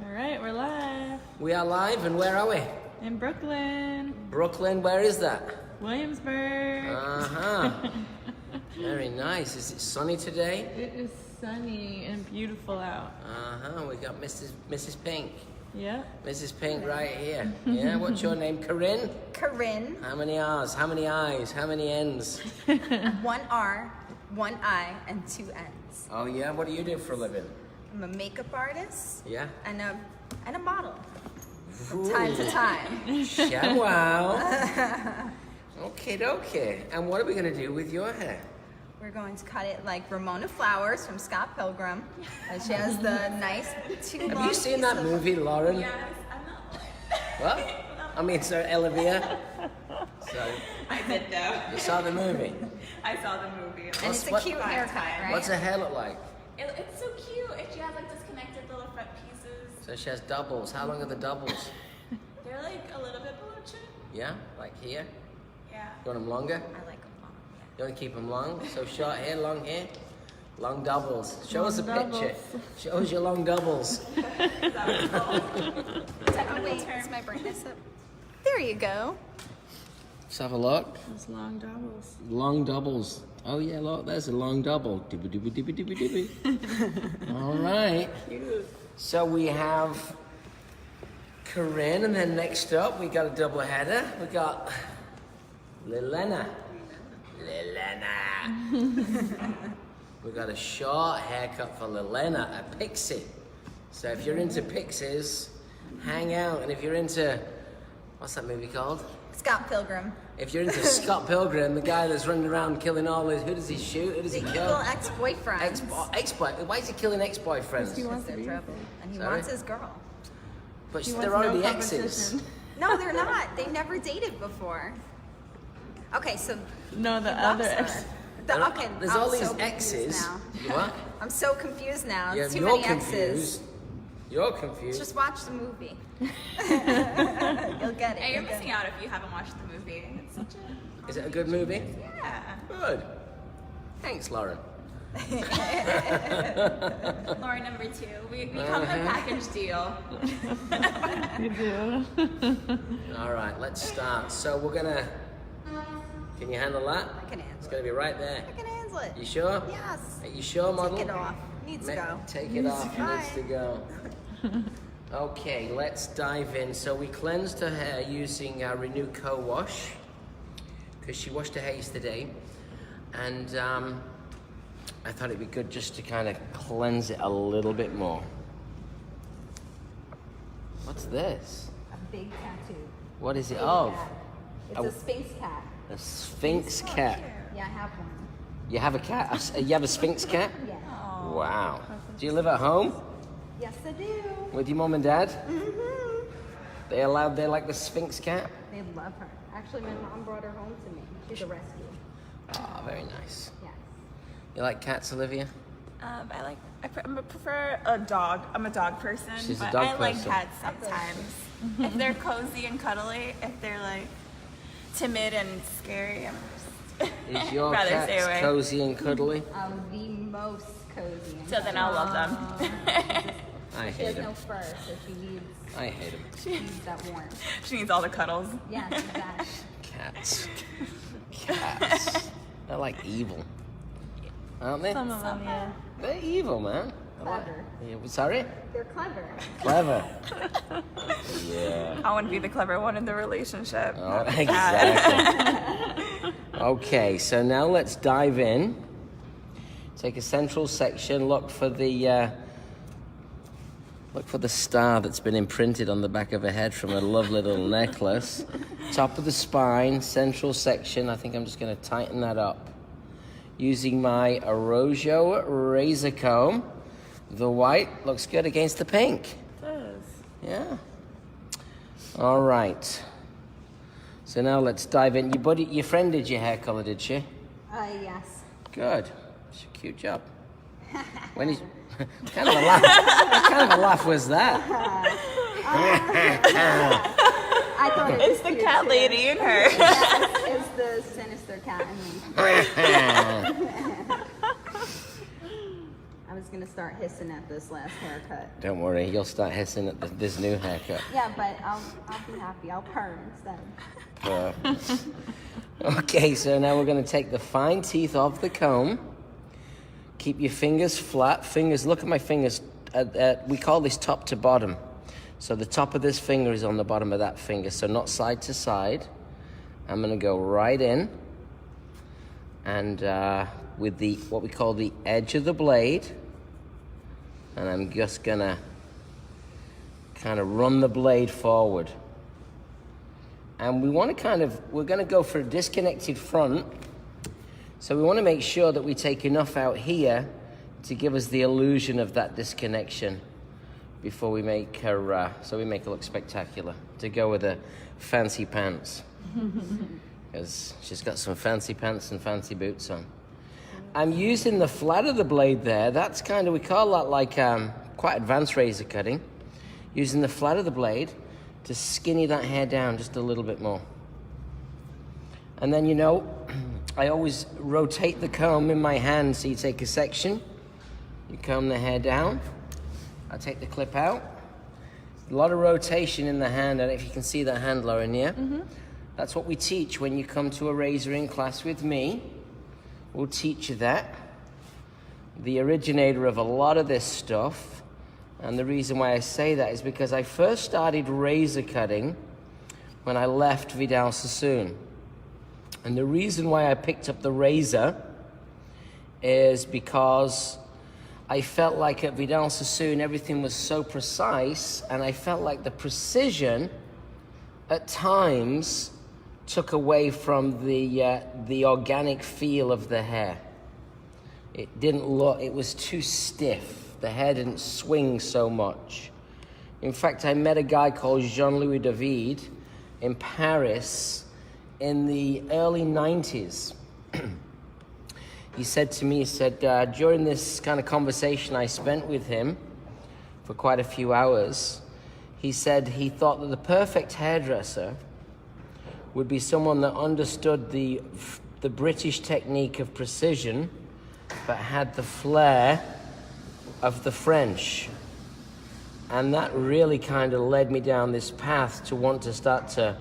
All right, we're live. We are live, and where are we? In Brooklyn. Brooklyn, where is that? Williamsburg. Uh-huh. Very nice. Is it sunny today? It is sunny and beautiful out. Uh-huh. We got Mrs. Pink. Yeah. Mrs. Pink right here. Yeah, what's your name? Corinne? Corinne. How many R's? How many I's? How many N's? 1 R, 1 I, and 2 N's. Oh yeah, what do you do for a living? I'm a makeup artist. Yeah? And a model. From time to time. Wow. Okay. And what are we going to do with your hair? We're going to cut it like Ramona Flowers from Scott Pilgrim. And she has the nice 2 long Have you seen that movie, Lauren? Yes, I'm not. What? I mean, sorry, Olivia. So, I did know. you saw the movie? I saw the movie. And it's a What- cute haircut, right? What's her hair look like? It's so cute. She has like disconnected little front pieces. So she has doubles. How long are the doubles? They're like a little bit below chin. Yeah, like here? Yeah. You want them longer? I like them long, yeah. You want to keep them long? So short hair, long hair? Long doubles. Show us a Long picture. Show us your long doubles. Oh, wait, is my brightness up? There you go. Let's have a look. Those long doubles. Long doubles. Oh yeah, look, there's a long double. Dibby dibby dibby dibby dibby. All right. So we have Corinne, and then next up we got a double header. We got Lilena. We got a short haircut for Lilena, a pixie. So if you're into pixies, hang out. And if you're into, what's that movie called? Scott Pilgrim. If you're into Scott Pilgrim, the guy that's running around killing all his, who does he shoot? Who does The he evil kill? ex-boyfriend. Ex-boy. Why is he killing ex-boyfriends? He wants to They're be trouble. And he Sorry? wants his girl. But He they're wants already no exes. competition. No, they're not. They never dated before. Okay, so No, the he other loves her. ex. Okay, There's I'm all these so confused exes. now. You what? I'm so confused now. Yeah, It's too you're many confused. exes. You're confused. Just watch the movie. You'll get it. Hey, you're you'll get missing out if you haven't watched the movie. It's such a Is it a good movie? yeah. Good. Thanks, Lauren. Lauren number 2. We come with a package deal. You do. All right, let's start. So we're gonna. Can you handle that? I can handle It's it. gonna be right there. I can handle it. You sure? Yes. Are you sure, model? Take it off. Needs to go. Take it off. Bye. Needs to go. Okay, let's dive in. So we cleansed her hair using our Renew Co-Wash because she washed her hair yesterday, and I thought it'd be good just to kind of cleanse it a little bit more. What's this? A big tattoo. What is it Big of? cat. It's Oh. a Sphinx cat. A Sphinx cat. Yeah, I have one. You have a cat? You have a Sphinx cat? Yeah. Wow. Do you live at home Yes, I do. with your mom and dad? Mm-hmm. They like the Sphinx cat? They love her. Actually, my mom brought her home to me. She's a rescue. Ah, very nice. Yes. You like cats, Olivia? I prefer a dog. I'm a dog person, She's a but dog I like person. cats sometimes. If they're cozy and cuddly, if they're like timid and scary, I'm just Is your rather stay cat away. cozy and cuddly? The most cozy. and So then I'll love them. I She hate has him. no fur, so she needs I hate him. that warmth. She needs all the cuddles. Yes, exactly. Cats. Cats. They're like evil. Aren't they? Some of them, yeah. They're evil, man. Clever. Yeah, sorry? They're clever. Clever. Yeah. I want to be the clever one in the relationship. Oh, exactly. Okay, so now let's dive in. Take a central section. Look for the star that's been imprinted on the back of her head from a lovely little necklace. Top of the spine, central section. I think I'm just going to tighten that up using my Arrojo razor comb. The white looks good against the pink. It does. Yeah. All right. So now let's dive in. Your friend did your hair color, did she? Yes. Good. It's a cute job. When is what kind of a laugh? What kind of a laugh was that? I thought it It's was the cute, cat too. lady in her. Yeah, it's the sinister cat in me. I'm was gonna start hissing at this last haircut. Don't worry, you'll start hissing at this new haircut. Yeah, but I'll be happy. I'll perm instead. Okay, so now we're going to take the fine teeth off the comb. Keep your fingers flat. Look at my fingers. We call this top to bottom. So the top of this finger is on the bottom of that finger, so not side to side. I'm going to go right in, and with what we call the edge of the blade, and I'm just going to kind of run the blade forward. And we're going to go for a disconnected front. So we want to make sure that we take enough out here to give us the illusion of that disconnection before we make her, so we make her look spectacular, to go with her fancy pants. Because she's got some fancy pants and fancy boots on. I'm using the flat of the blade there. That's we call that like quite advanced razor cutting. Using the flat of the blade to skinny that hair down just a little bit more. And then, I always rotate the comb in my hand. So you take a section, you comb the hair down, I take the clip out. A lot of rotation in the hand. I don't know if you can see that hand, Lauren, here. Mm-hmm. That's what we teach when you come to a razoring class with me. We'll teach you that. The originator of a lot of this stuff. And the reason why I say that is because I first started razor cutting when I left Vidal Sassoon. And the reason why I picked up the razor is because I felt like at Vidal Sassoon everything was so precise, and I felt like the precision at times took away from the organic feel of the hair. It was too stiff. The hair didn't swing so much. In fact, I met a guy called Jean-Louis David in Paris in the early 90s. He said to me, during this kind of conversation I spent with him for quite a few hours, he said he thought that the perfect hairdresser would be someone that understood the British technique of precision, but had the flair of the French. And that really kind of led me down this path to want to start to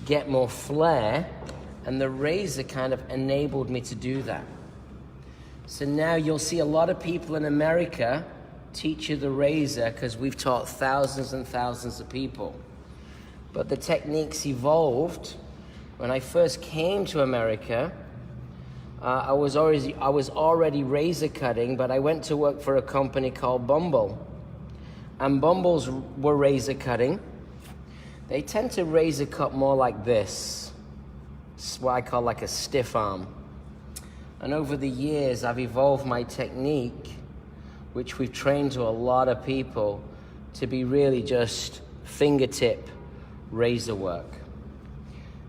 get more flair, and the razor kind of enabled me to do that. So now you'll see a lot of people in America teach you the razor because we've taught thousands and thousands of people. But the techniques evolved. When I first came to America, I was already razor cutting, but I went to work for a company called Bumble. And Bumbles were razor cutting. They tend to razor cut more like this. It's what I call like a stiff arm. And over the years, I've evolved my technique, which we've trained to a lot of people, to be really just fingertip razor work.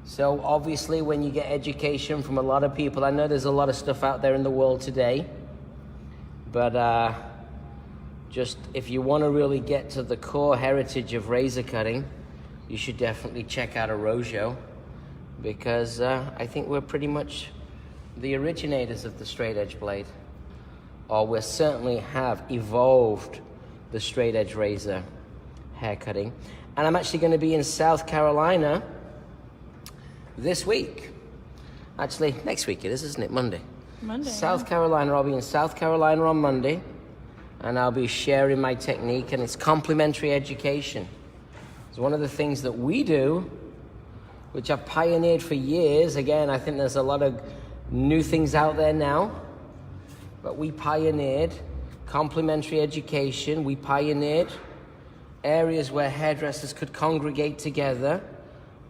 So obviously when you get education from a lot of people, I know there's a lot of stuff out there in the world today, but just if you want to really get to the core heritage of razor cutting, you should definitely check out a Rojo, because I think we're pretty much the originators of the straight edge blade, or we certainly have evolved the straight edge razor hair cutting. And I'm actually going to be in South Carolina this week. Actually, next week it is, isn't it? Monday. South Carolina. I'll be in South Carolina on Monday, and I'll be sharing my technique, and it's complementary education. It's one of the things that we do, which I've pioneered for years. Again, I think there's a lot of new things out there now, but we pioneered complementary education. We pioneered areas where hairdressers could congregate together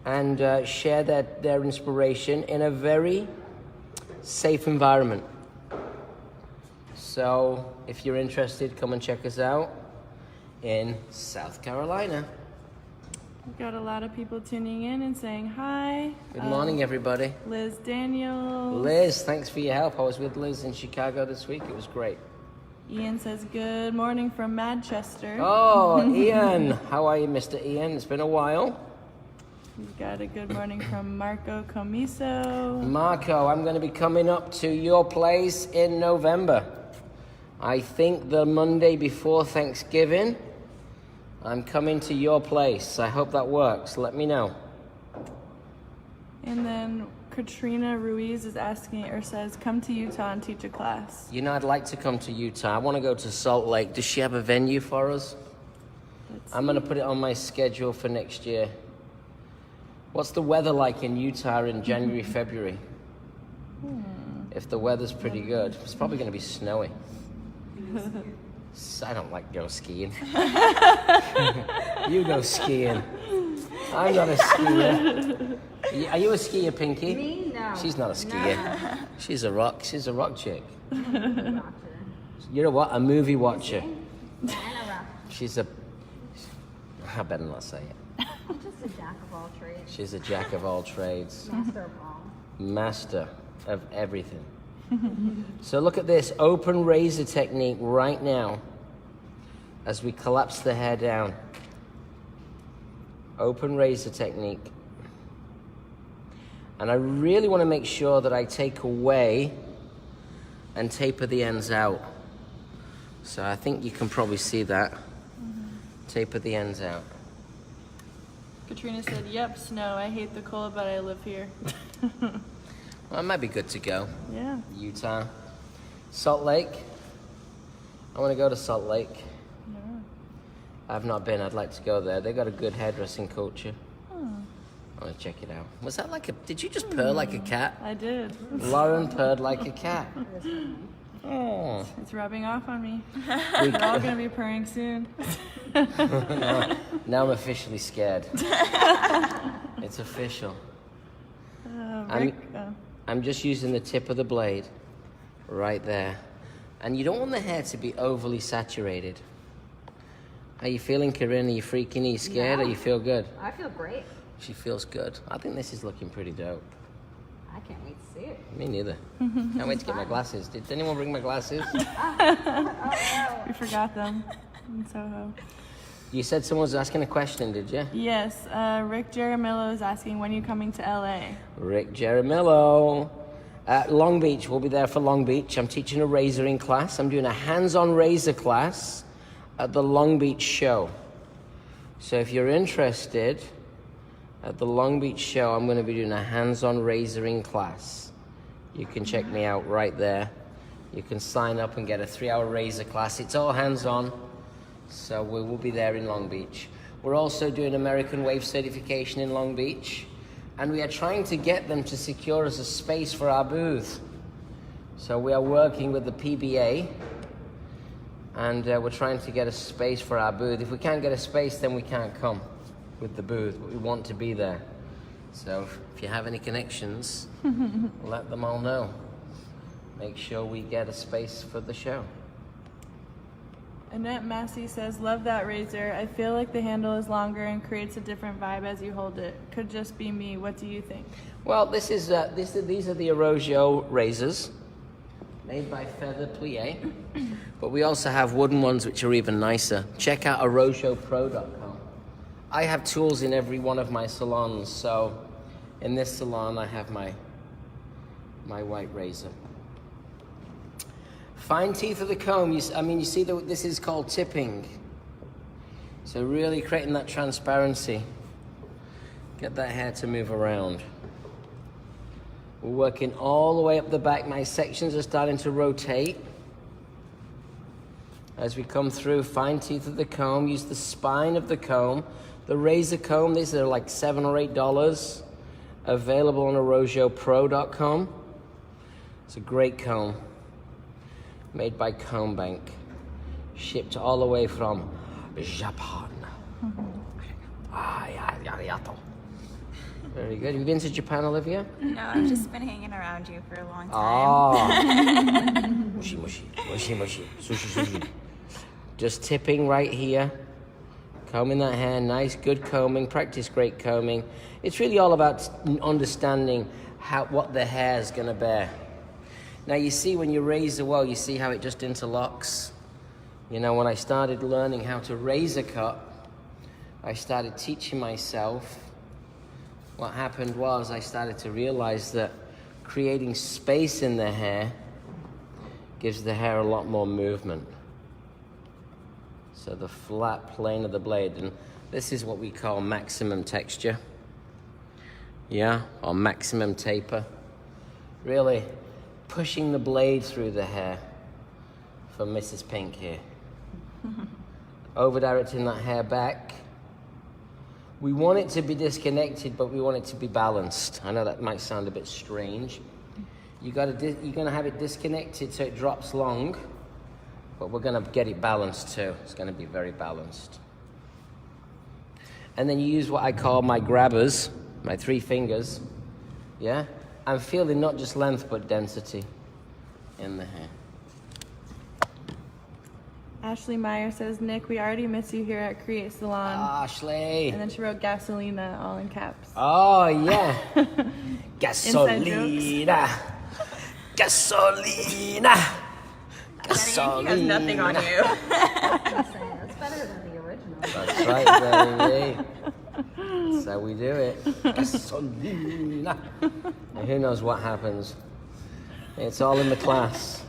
and share their inspiration in a very safe environment. So if you're interested, come and check us out in South Carolina. We've got a lot of people tuning in and saying hi. Good morning, everybody. Liz Daniels. Liz, thanks for your help. I was with Liz in Chicago this week. It was great. Ian says good morning from Manchester. Oh, Ian. How are you, Mr. Ian? It's been a while. We've got a good morning from Marco Comiso. Marco, I'm going to be coming up to your place in November. I think the Monday before Thanksgiving, I'm coming to your place. I hope that works. Let me know. And then Katrina Ruiz is asking, or says, come to Utah and teach a class. You know, I'd like to come to Utah. I want to go to Salt Lake. Does she have a venue for us? I'm going to put it on my schedule for next year. What's the weather like in Utah in January, February? If the weather's pretty good, it's probably going to be snowy. I don't like go skiing. You go skiing. I'm not a skier. Are you a skier, Pinky? Me? No. She's not a skier. No. She's a rock chick. You're a what? A movie watcher. And a rock. She's a... I better not say it. I'm just a jack of all trades. She's a jack of all trades. Master of all. Master of everything. So look at this open razor technique right now as we collapse the hair down. Open razor technique. And I really want to make sure that I take away and taper the ends out. So I think you can probably see that. Taper the ends out. Katrina said, yep, snow. I hate the cold, but I live here. Well, it might be good to go. Yeah. Utah. Salt Lake. I want to go to Salt Lake. Yeah. I've not been. I'd like to go there. They got a good hairdressing culture. Oh, I want to check it out. Was that like a... Did you just purr like a cat? I did. Lauren purred like a cat. Oh. It's rubbing off on me. We- We're all going to be purring soon. Now I'm officially scared. It's official. Rick, I'm just using the tip of the blade right there. And you don't want the hair to be overly saturated. Are you feeling, Corinne? Are you freaking? Are you scared? No. Or you feel good? I feel great. She feels good. I think this is looking pretty dope. I can't wait to see it. Me neither. Can't wait to get my glasses. Did anyone bring my glasses? we forgot them in Soho. You said someone was asking a question, did you? Yes, Rick Jaramillo is asking, when are you coming to LA? Rick Jaramillo. Long Beach, we'll be there for Long Beach. I'm teaching a razoring class. I'm doing a hands-on razor class at the Long Beach show. So if you're interested, at the Long Beach show, I'm going to be doing a hands-on razoring class. You can check me out right there. You can sign up and get a 3-hour razor class. It's all hands-on. So we will be there in Long Beach. We're also doing American Wave certification in Long Beach. And we are trying to get them to secure us a space for our booth. So we are working with the PBA. And we're trying to get a space for our booth. If we can't get a space, then we can't come with the booth. But we want to be there. So if you have any connections, let them all know. Make sure we get a space for the show. Annette Massey says, love that razor. I feel like the handle is longer and creates a different vibe as you hold it. Could just be me. What do you think? Well, these are the Arrojo razors, made by Feather Plie. But we also have wooden ones which are even nicer. Check out arrojopro.com. I have tools in every one of my salons. So in this salon, I have my white razor. Fine teeth of the comb. You see that this is called tipping. So really creating that transparency. Get that hair to move around. We're working all the way up the back. My sections are starting to rotate. As we come through, fine teeth of the comb. Use the spine of the comb. The razor comb, these are like $7 or $8. Available on arrojopro.com. It's a great comb. Made by Comb Bank. Shipped all the way from Japan. Very good. Have you been to Japan, Olivia? No, I've just been hanging around you for a long time. Oh. Mushi, mushi, mushi, mushi, sushi, sushi. Just tipping right here. Combing that hair. Nice, good combing. Practice great combing. It's really all about understanding what the hair is going to bear. Now you see when you razor well, you see how it just interlocks. You know, when I started learning how to razor cut, I started teaching myself. What happened was I started to realize that creating space in the hair gives the hair a lot more movement. So the flat plane of the blade, and this is what we call maximum texture. Yeah, or maximum taper. Really pushing the blade through the hair for Mrs. Pink here. Over directing that hair back. We want it to be disconnected, but we want it to be balanced. I know that might sound a bit strange. You're gonna have it disconnected so it drops long, but we're gonna get it balanced too. It's gonna be very balanced. And then you use what I call my grabbers, my 3 fingers. Yeah? I'm feeling not just length, but density in the hair. Ashley Meyer says, Nick, we already miss you here at Create Salon. Ashley. And then she wrote Gasolina all in caps. Oh, yeah. Inside Gasolina. Gasolina. He has nothing on you. That's better than the original. That's right, baby. That's how we do it. Gasolina. And who knows what happens? It's all in the class.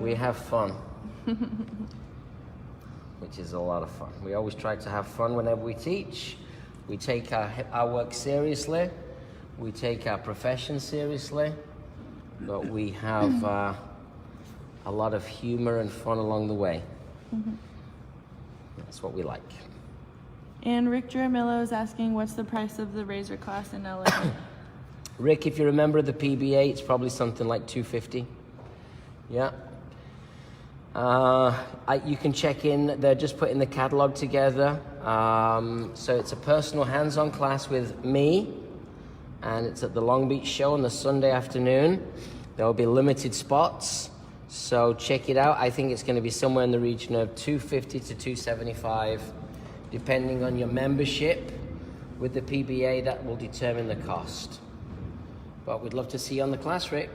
We have fun. Which is a lot of fun. We always try to have fun whenever we teach. We take our work seriously. We take our profession seriously. But we have a lot of humor and fun along the way. That's what we like. And Rick Jaramillo is asking, what's the price of the razor class in LA? Rick, if you're a member of the PBA, it's probably something like $250. Yeah. You can check in. They're just putting the catalog together. So it's a personal hands-on class with me, and it's at the Long Beach show on the Sunday afternoon. There will be limited spots, so check it out. I think it's going to be somewhere in the region of $250 to $275, depending on your membership. With the PBA, that will determine the cost. But we'd love to see you on the class, Rick,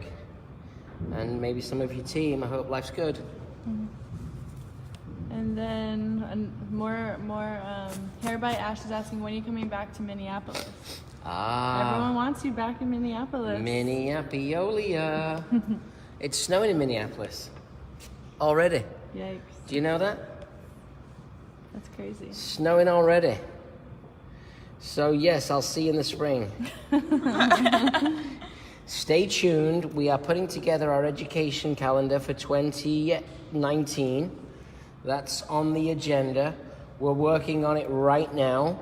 and maybe some of your team. I hope life's good. And then more Hair by Ash is asking, when are you coming back to Minneapolis? Everyone wants you back in Minneapolis. Minneapolis. It's snowing in Minneapolis already. Yikes. Do you know that? That's crazy. Snowing already. So yes, I'll see you in the spring. Stay tuned. We are putting together our education calendar for 2019. That's on the agenda. We're working on it right now.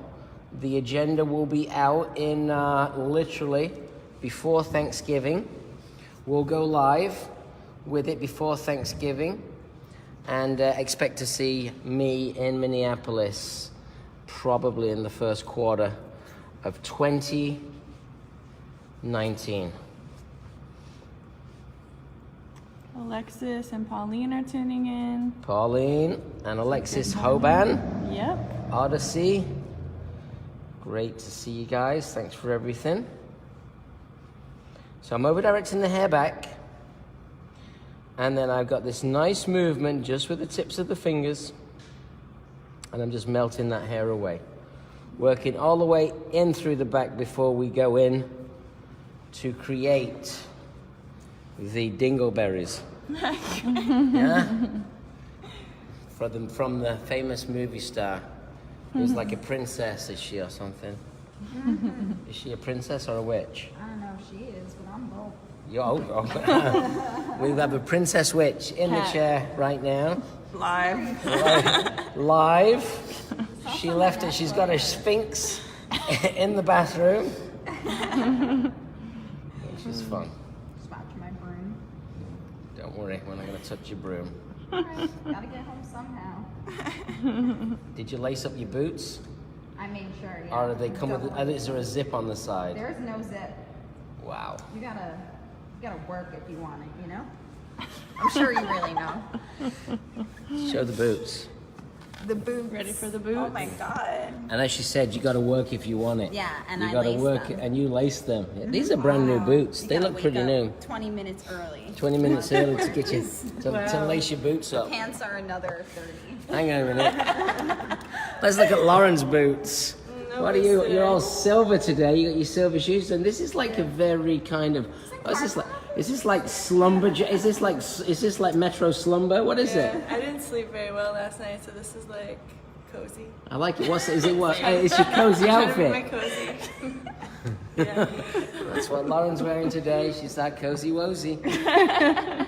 The agenda will be out in literally before Thanksgiving. We'll go live with it before Thanksgiving, and expect to see me in Minneapolis probably in the first quarter of 2019. Alexis and Pauline are tuning in. Pauline and Alexis Hoban, Yep. Odyssey. Great to see you guys. Thanks for everything. So I'm over directing the hair back. And then I've got this nice movement just with the tips of the fingers. And I'm just melting that hair away. Working all the way in through the back before we go in to create the dingleberries. Yeah? From the famous movie star. Who's like a princess, is she, or something? Is she a princess or a witch? I don't know if she is, but I'm both. We have a princess witch in the chair right now. Live. Live. She left it. She's got a sphinx in the bathroom. Which is fun. Scratch my broom. Don't worry, we're not going to touch your broom. Alright, gotta get home somehow. Did you lace up your boots? I made sure, yeah. Or do they come with? Is there a zip on the side? There's no zip. Wow. You gotta work if you want it, you know? I'm sure you really know. Show the boots. The boots. Ready for the boots? Oh my god. And as she said, you got to work if you want it. Yeah, and you I got to lace work them. and you lace them. Yeah, these are brand new boots. You They gotta look wake pretty up new. 20 minutes early. 20 minutes early to get you to lace your boots up. Pants are another 30. Hang on a minute. Let's look at Lauren's boots. What are you? You're all silver today. You got your silver shoes, and this is like a very kind of. What's this like? Is this like slumber? Is this like Metro Slumber? What is it? I didn't sleep very well last night, so this is like cozy. I like it. Is it what? It's your cozy My outfit. cozy. Yeah. That's what Lauren's wearing today. She's that cozy wozy.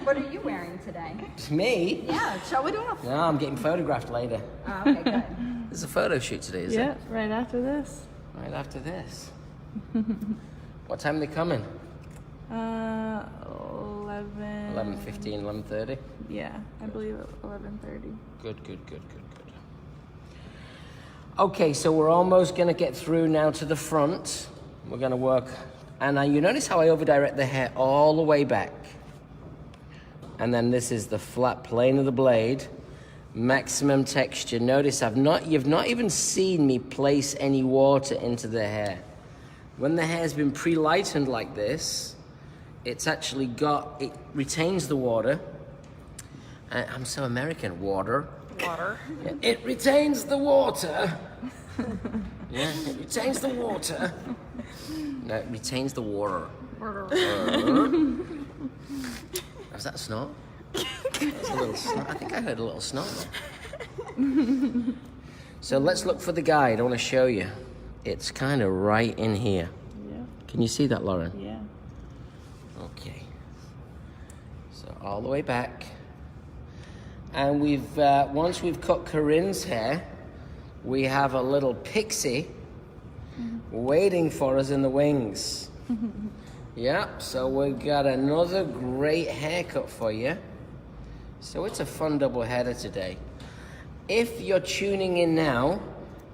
What are you wearing today? Me? Yeah, show it off. No, I'm getting photographed later. Oh, okay, good. There's a photo shoot today, is Yeah, it? right after this. Right after this. What time are they coming? 11. 11:15, 11:30. Yeah, I believe 11:30. Good. Okay, so we're almost going to get through now to the front. We're going to work. And you notice how I over-direct the hair all the way back. And then this is the flat plane of the blade. Maximum texture. Notice you've not even seen me place any water into the hair. When the hair's been pre-lightened like this, it retains the water. I'm so American, water. Water. Yeah, it retains the water. Yeah, it retains the water. No, it retains the water. Was that a snort? That was a little snort. I think I heard a little snort there. So let's look for the guide. I want to show you. It's kind of right in here. Yeah. Can you see that, Lauren? Yeah. Okay. So all the way back. And once we've cut Corinne's hair, we have a little pixie waiting for us in the wings. Yep, so we've got another great haircut for you. So it's a fun double header today. If you're tuning in now,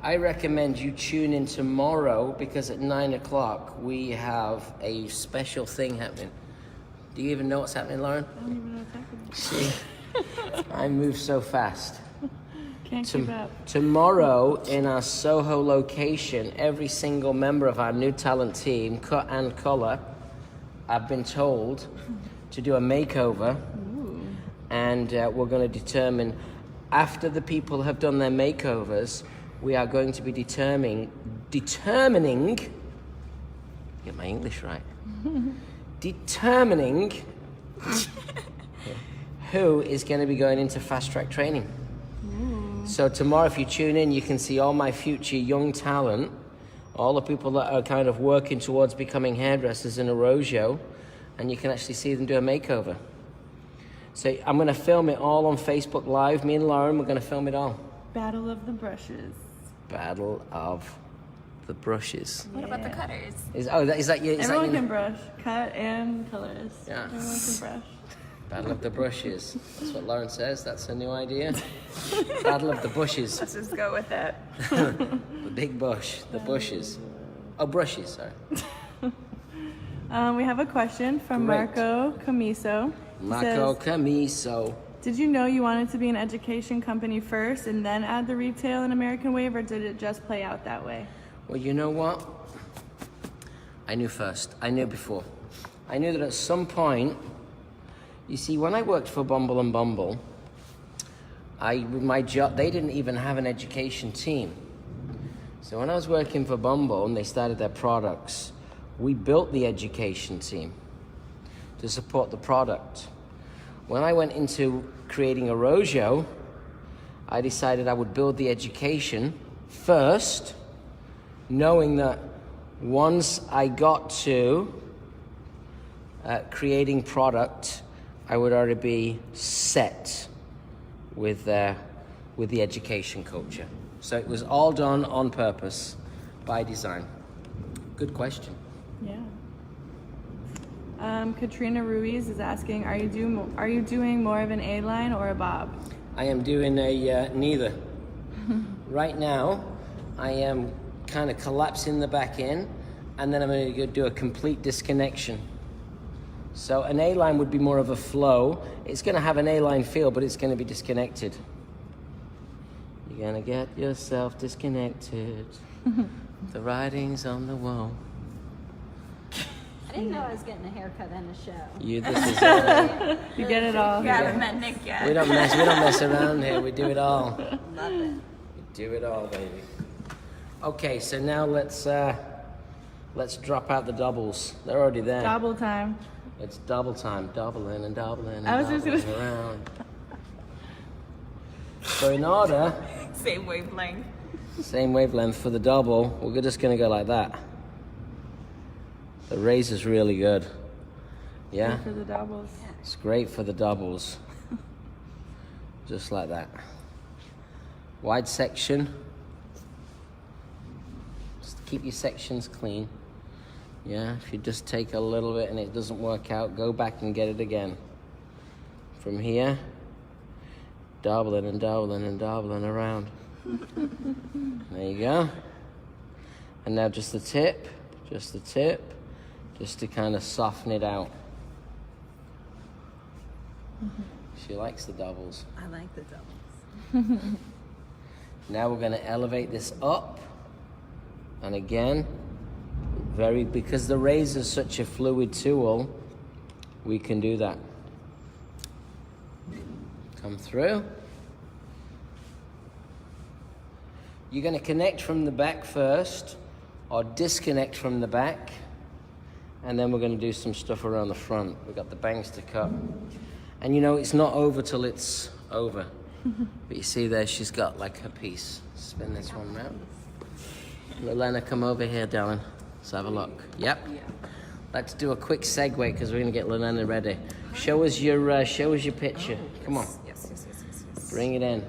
I recommend you tune in tomorrow because at 9 o'clock we have a special thing happening. Do you even know what's happening, Lauren? I don't even know what's happening. See, I move so fast. Can't keep up. Tomorrow in our Soho location, every single member of our new talent team, Cut and Color, I've been told to do a makeover. Ooh. And we're going to determine, after the people have done their makeovers, we are going to be determining, get my English right, determining who is going to be going into fast track training. Ooh. So tomorrow, if you tune in, you can see all my future young talent, all the people that are kind of working towards becoming hairdressers in Arroyo, and you can actually see them do a makeover. So I'm going to film it all on Facebook Live. Me and Lauren, we're going to film it all. Battle of the brushes. Battle of the brushes. What about the cutters? Is that you? Everyone can brush, cut and colors. Yeah. Everyone can brush. Battle of the brushes. That's what Lauren says. That's a new idea. Battle of the bushes. Let's just go with it. The big bush. The bushes. Oh, brushes. Sorry. We have a question from Great. Marco Camiso. He Marco says, Camiso. did you know you wanted to be an education company first and then add the retail and American Wave, or did it just play out that way? Well, you know what? I knew first. I knew before. I knew that at some point, you see, when I worked for Bumble and Bumble, my job, they didn't even have an education team. So when I was working for Bumble and they started their products, we built the education team to support the product. When I went into creating Arroyo, I decided I would build the education first, knowing that once I got to creating product, I would already be set with the education culture. So it was all done on purpose, by design. Good question. Yeah. Katrina Ruiz is asking, are you doing more of an A-line or a bob? I am doing a neither. Right now, I am kind of collapsing the back in, and then I'm going to go do a complete disconnection. So an A-line would be more of a flow. It's going to have an A-line feel, but it's going to be disconnected. You're going to get yourself disconnected. The writing's on the wall. I didn't know I was getting a haircut and a show. This is You get it all. You haven't met Nick yet. we don't mess around here. We do it all. Love it. We do it all, baby. Okay, so now let's drop out the doubles. They're already there. Double time. It's double time, doubling and doubling and I was just doubling gonna- around. So in order, Same wavelength. same wavelength for the double, we're just gonna go like that. The razor's really good. Yeah? For the doubles. It's great for the doubles. Just like that. Wide section. Just keep your sections clean. Yeah, if you just take a little bit and it doesn't work out, go back and get it again. From here, doubling and doubling and doubling around. There you go. And now just the tip, just to kind of soften it out. She likes the doubles. I like the doubles. Now we're going to elevate this up. And again, because the razor is such a fluid tool, we can do that. Come through. You're going to connect from the back first, or disconnect from the back, and then we're going to do some stuff around the front. We've got the bangs to cut. And you know, it's not over till it's over. But you see there, she's got like her piece. Spin this one round. Lorena, come over here, darling. Let's have a look. Yep. Let's do a quick segue because we're going to get Lorena ready. Show us your picture. Come on. Yes. Bring it in.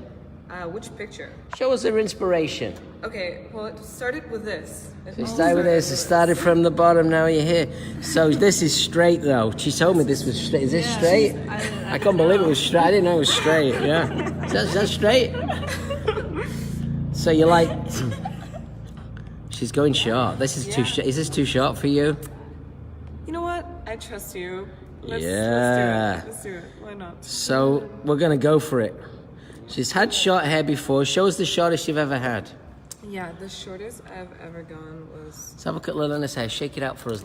Which picture? Show us her inspiration. Okay, well, it started with this. So you started with this. It started from the bottom. Now you're here. So this is straight, though. She told me this was straight. Is this straight? I can't believe it was straight. I didn't know it was straight. Yeah. Is that straight? So you like? She's going short. This is too short. Is this too short for you? You know what? I trust you. Let's do it. Why not? So we're gonna go for it. She's had short hair before. Show us the shortest you've ever had. Yeah, the shortest I've ever gone was Let's have a quick look on this hair. Shake it out for us.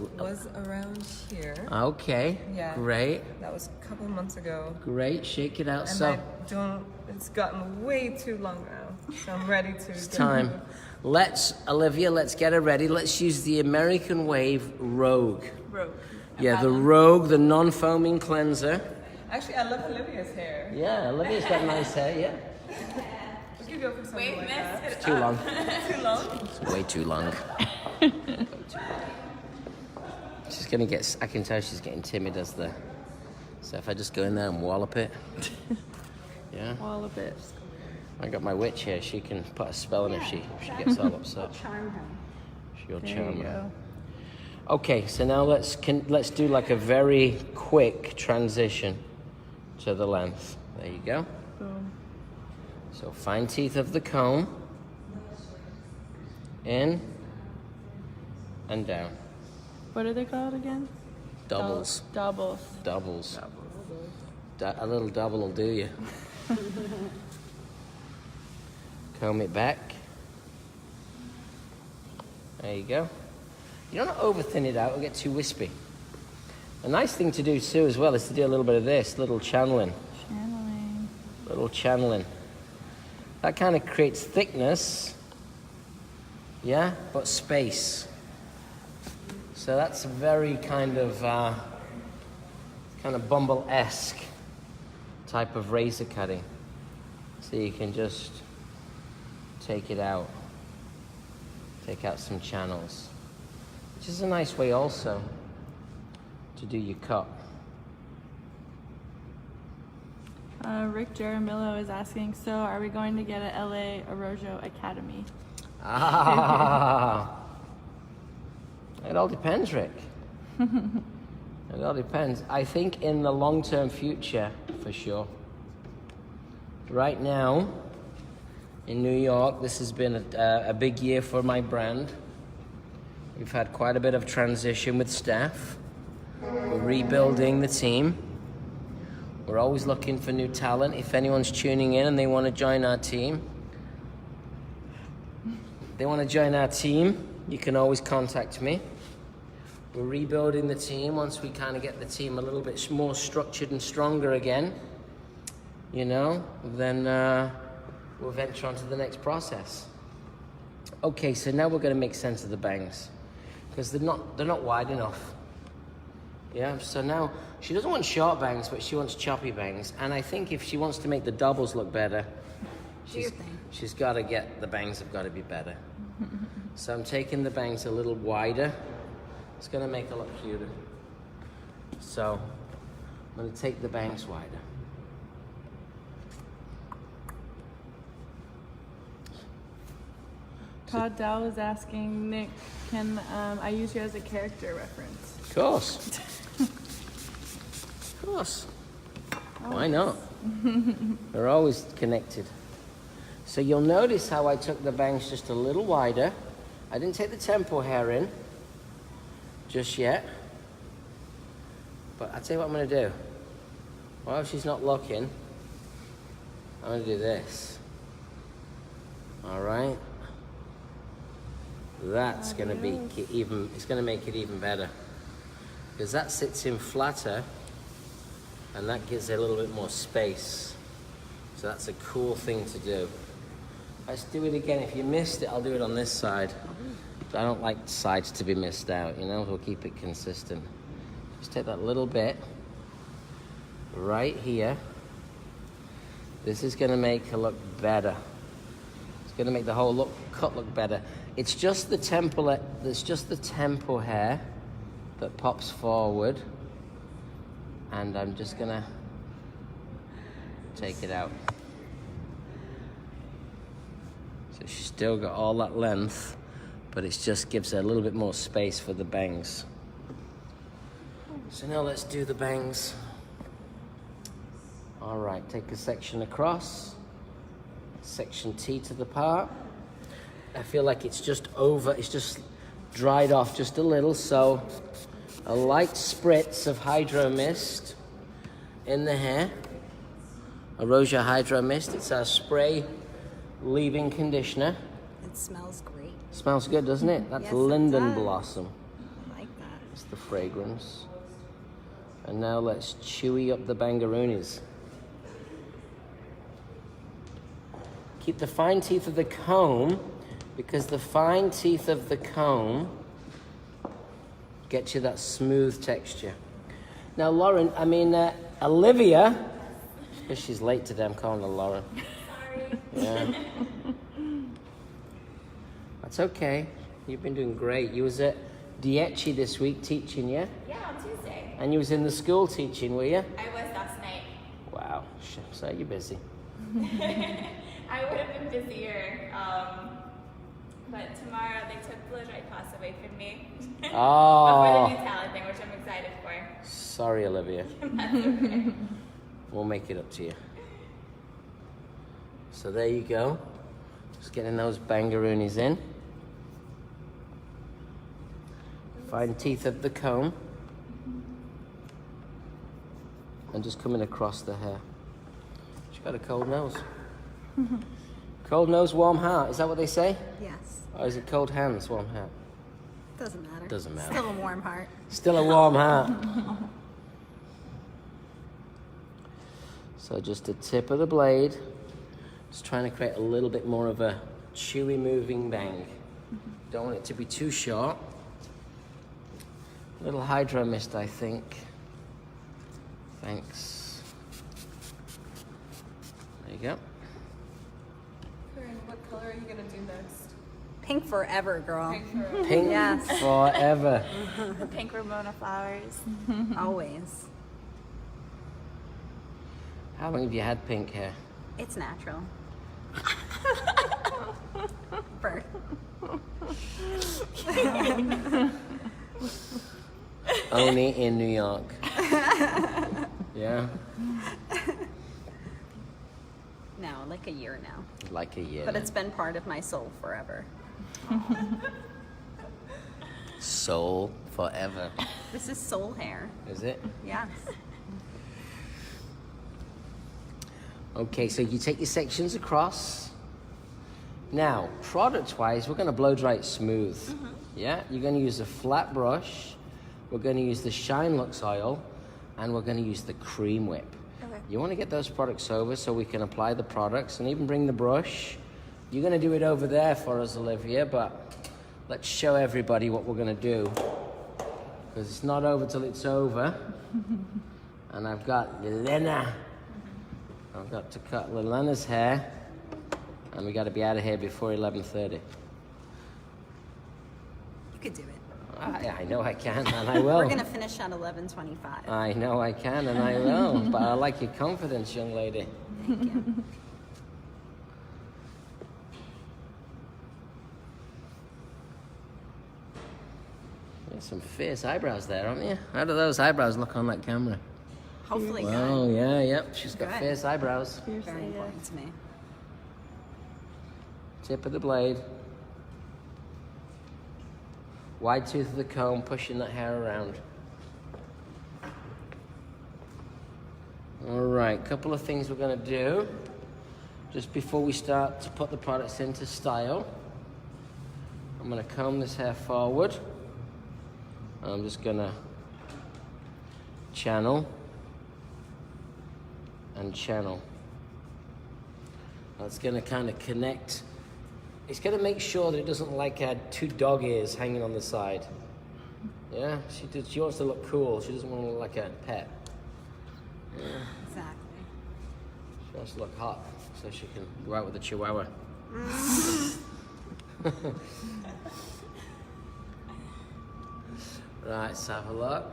around here. Okay. Yeah. Great. That was a couple months ago. Great. Shake it out. And So it's gotten way too long now. So I'm ready to. it's time. Olivia, let's get her ready. Let's use the American Wave Rogue. Rogue. Yeah, the Rogue, the non-foaming cleanser. Actually, I love Olivia's hair. Yeah, Olivia's got nice hair, yeah. We could go for something like that. It's too long. Too long? It's way too long. She's gonna get, I can tell she's getting timid as the, so if I just go in there and wallop it. Yeah. Wallop it. I got my witch here. She can put a spell on if she gets all upset. Charm him. She'll There charm you her. go. Okay, so now let's do like a very quick transition to the length. There you go. Boom. So fine teeth of the comb, in and down. What are they called again? Doubles. Doubles. Doubles. A little double will do you. Comb it back. There you go. You don't over thin it out or get too wispy. A nice thing to do too as well is to do a little bit of this, little channeling. Channeling. Little channeling. That kind of creates thickness, yeah, but space. So that's a very kind of Bumble-esque type of razor cutting. So you can just take it out, take out some channels, which is a nice way also to do your cut. Rick Jaramillo is asking, so are we going to get a LA Arrojo Academy? Ah, it all depends, Rick. It all depends. I think in the long-term future, for sure. Right now, in New York, this has been a big year for my brand. We've had quite a bit of transition with staff. We're rebuilding the team. We're always looking for new talent. If anyone's tuning in and they want to join our team, you can always contact me. We're rebuilding the team. Once we kind of get the team a little bit more structured and stronger again, you know, then we'll venture on to the next process. Okay, so now we're going to make sense of the bangs because they're not wide enough. Yeah, so now she doesn't want short bangs, but she wants choppy bangs. And I think if she wants to make the doubles look better, she's got to get, the bangs have got to be better. So I'm taking the bangs a little wider. It's going to make her look cuter. So I'm going to take the bangs wider. Todd Dow is asking, Nick, can I use you as a character reference? Of course. Of course. Why not? They're always connected. So you'll notice how I took the bangs just a little wider. I didn't take the temple hair in just yet. But I'll tell you what I'm going to do. While she's not looking, I'm going to do this. All right? That's going to be even, it's going to make it even better. Because that sits in flatter, and that gives it a little bit more space. So that's a cool thing to do. Let's do it again. If you missed it, I'll do it on this side. I don't like sides to be missed out, you know? We'll keep it consistent. Just take that little bit right here. This is going to make her look better. It's going to make the whole cut look better. It's just the temple hair that pops forward, and I'm just going to take it out. So she's still got all that length, but it just gives her a little bit more space for the bangs. So now let's do the bangs. All right, take a section across, section T to the part. I feel like it's just dried off just a little, so a light spritz of Hydro Mist in the hair. A Roja Hydro Mist, it's our spray leave-in conditioner. It smells great. Smells good, doesn't it? That's Yes, it linden does. blossom. I like that. It's the fragrance. And now let's chewy up the bangaroonies. Keep the fine teeth of the comb, because the fine teeth of the comb get you that smooth texture. Now, Olivia, because she's late today, I'm calling her Lauren. Sorry. Yeah. That's okay. You've been doing great. You was at Dieci this week teaching, yeah? Yeah, on Tuesday. And you was in the school teaching, were you? I was last night. Wow. So you're busy. I would have been busier, but tomorrow they took blow dry class away from me. Oh. Before the new talent thing, which I'm excited for. Sorry, Olivia. That's okay. We'll make it up to you. So there you go. Just getting those bangaroonies in. Fine teeth of the comb. And just coming across the hair. She's got a cold nose. Cold nose, warm heart. Is that what they say? Yes. Or is it cold hands, warm heart? Doesn't matter. Doesn't matter. Still a warm heart. Still a warm heart. So just the tip of the blade. Just trying to create a little bit more of a chewy moving bang. Don't want it to be too short. A little Hydro Mist, I think. Thanks. There you go. Corinne, what color are you gonna do next? Pink forever, girl. Pink for Pink Yes. forever. The pink Ramona flowers. Always. How long have you had pink hair? It's natural. Birth. Only in New York. Yeah? No, like a year now. Like a year. But it's been part of my soul forever. Soul forever. This is soul hair. Is it? Yes. Okay, so you take your sections across. Now, product-wise, we're going to blow dry it smooth. Yeah? You're going to use a flat brush. We're going to use the Shine Lux oil. And we're going to use the Cream Whip. Okay. You want to get those products over so we can apply the products and even bring the brush. You're going to do it over there for us, Olivia, but let's show everybody what we're going to do. because it's not over till it's over. And I've got Lilena. I've got to cut Lilena's hair, and we got to be out of here before 11:30. You could do it. I know I can, and I will. We're gonna finish at 11:25. I know I can, and I will. But I like your confidence, young lady. Thank you. There's some fierce eyebrows there, aren't you? How do those eyebrows look on that camera? Hopefully Oh, good. yeah, yep. She's got Good. fierce eyebrows. Very Fiercely, yeah. important to me. Tip of the blade. Wide tooth of the comb, pushing that hair around. All right, couple of things we're gonna do just before we start to put the products into style. I'm gonna comb this hair forward. I'm just gonna channel and channel. That's gonna kind of connect. It's gonna make sure that it doesn't like have two dog ears hanging on the side. Yeah, she wants to look cool. She doesn't want to look like a pet. Yeah, Exactly. she wants to look hot so she can go out with a chihuahua. Right, let's have a look.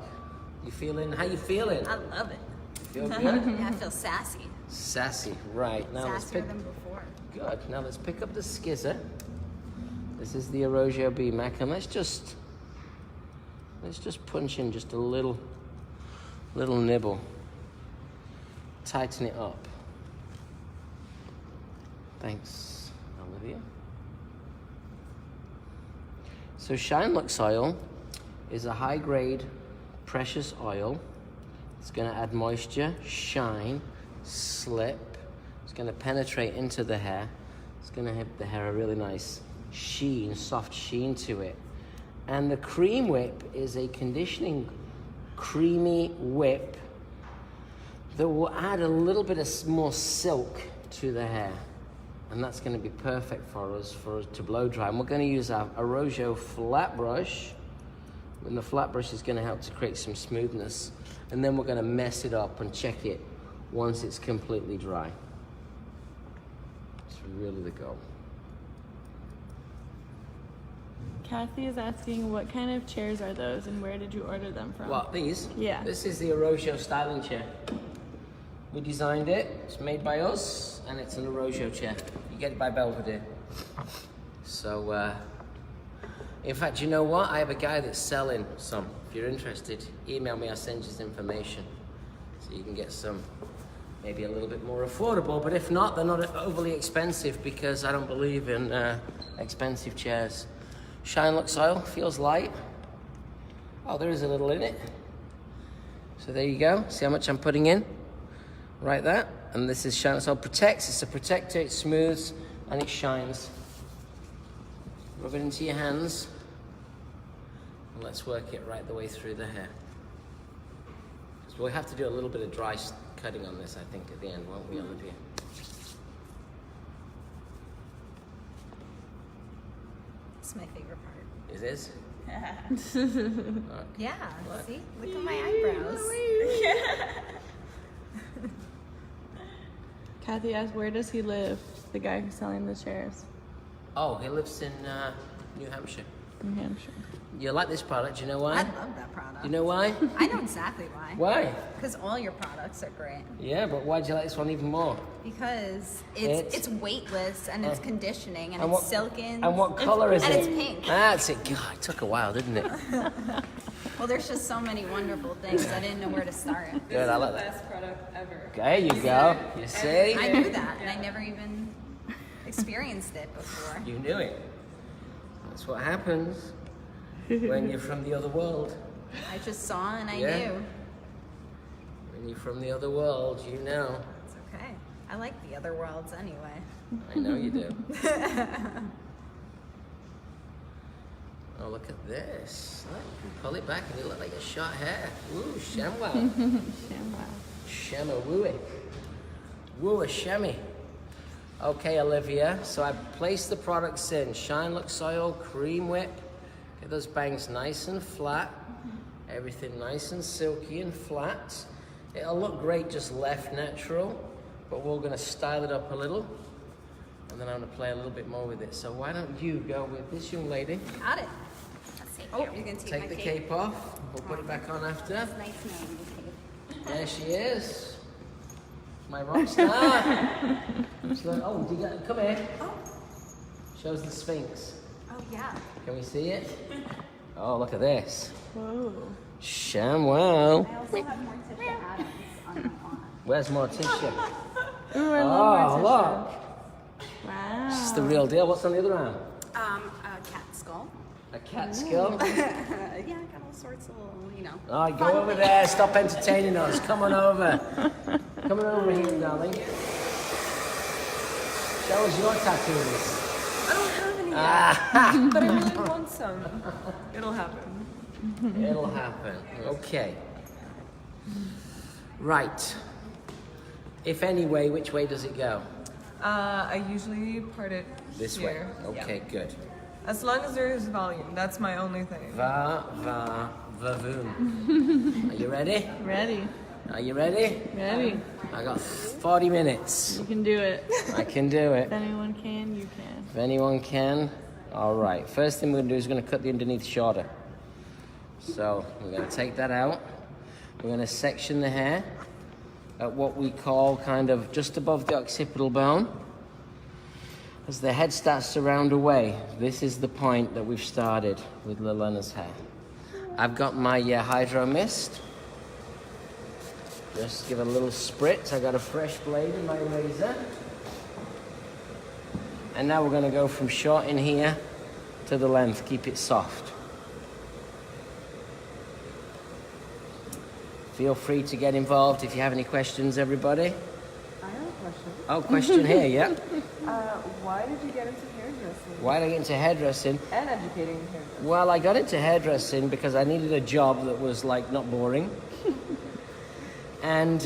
How you feeling? I love it. Feel good? Yeah, I feel sassy. Sassy, right. Now let's Sassier pick. than before. Good. Now let's pick up the skizzer. This is the Arrojo B-Mac, and let's just punch in just a little nibble. Tighten it up. Thanks, Olivia. So Shine Lux oil is a high-grade precious oil. It's going to add moisture, shine, slip. It's going to penetrate into the hair. It's going to give the hair a really nice sheen, soft sheen to it. And the cream whip is a conditioning creamy whip that will add a little bit of more silk to the hair. And that's going to be perfect for us to blow dry. And we're going to use our Arrojo flat brush. And the flat brush is going to help to create some smoothness. And then we're going to mess it up and check it once it's completely dry. It's really the goal. Kathy is asking, what kind of chairs are those and where did you order them from? What, these? Yeah. This is the Arrojo styling chair. We designed it. It's made by us, and it's an Arrojo chair. You get it by Belvedere. So, in fact, you know what? I have a guy that's selling some. If you're interested, email me. I'll send you his information, so you can get some. Maybe a little bit more affordable, but if not, they're not overly expensive because I don't believe in expensive chairs. Shine Lux oil feels light. Oh, there is a little in it. So there you go. See how much I'm putting in? Right there. And this is Shine Lux oil. Protects. It's a protector. It smooths and it shines. Rub it into your hands. And let's work it right the way through the hair. So we'll have to do a little bit of dry cutting on this, I think, at the end, won't we, Olivia? It's my favorite part. It is? Yeah, see? Look at my eyebrows. Kathy asked, where does he live? The guy who's selling the chairs. Oh, he lives in New Hampshire. New Hampshire. You like this product, you know why? I love that product. You know why? I know exactly why. Why? Because all your products are great. Yeah, but why do you like this one even more? Because It's- it's weightless and it's conditioning and, And it's what- silken. And what color is and it? it's pink. That's it. God, it took a while, didn't it? Well, there's just so many wonderful things. I didn't know where to start. Good, I like The that. best product ever. There you go. You see? I knew that, and I never even experienced it before. You knew it. That's what happens when you're from the other world. I just saw and I Yeah. knew. When you're from the other world, you know. It's okay. I like the other worlds anyway. I know you do. Oh, look at this. Look, you can pull it back and you look like a short hair. Woo, shamwow. Shamma wooey. Woo a shammy. Okay, Olivia, so I placed the products in. Shine Lux oil, cream whip. Get those bangs nice and flat. Everything nice and silky and flat. It'll look great just left natural, but we're gonna style it up a little. And then I'm gonna play a little bit more with it. So why don't you go with this young lady? Got it. Let's see. Oh, you're gonna take my the cape. cape off. We'll put it back on after. Nice name, the cape. There she is. My rock star. She's like, oh, come here. Oh. Shows the Sphinx. Oh yeah. Can we see it? Oh, look at this. Whoa. Shamwell. I also have more Tisha Adams on my lawn. Where's Morticia? Ooh, I love Oh, Morticia. look. Wow. This is the real deal. What's on the other arm? A cat skull. A cat skull? Yeah, I got all sorts of little, you know. Oh, go over there. Stop entertaining us. Come on over. Come on over here, darling. Show us your tattoos. I don't have any yet, Ah, but I really want some. It'll happen. it'll happen. Okay. Right. If any way, which way does it go? I usually part it This here. way. Okay, Yeah. good. As long as there is volume, that's my only thing. Va, voom. Are you ready? Ready. Are you ready? Ready. I got 40 minutes. You can do it. I can do it. If anyone can, you can. If anyone can. All right. First thing we're going to do is we're going to cut the underneath shorter. So we're going to take that out. We're going to section the hair at what we call kind of just above the occipital bone. As the head starts to round away, this is the point that we've started with Lelena's hair. I've got my Hydro Mist. Just give it a little spritz. I got a fresh blade in my razor. And now we're going to go from short in here to the length. Keep it soft. Feel free to get involved if you have any questions, everybody. I have a question. Oh, question here, yeah? Why did you get into hairdressing? Why did I get into hairdressing? And educating in hairdressing. Well, I got into hairdressing because I needed a job that was like not boring. And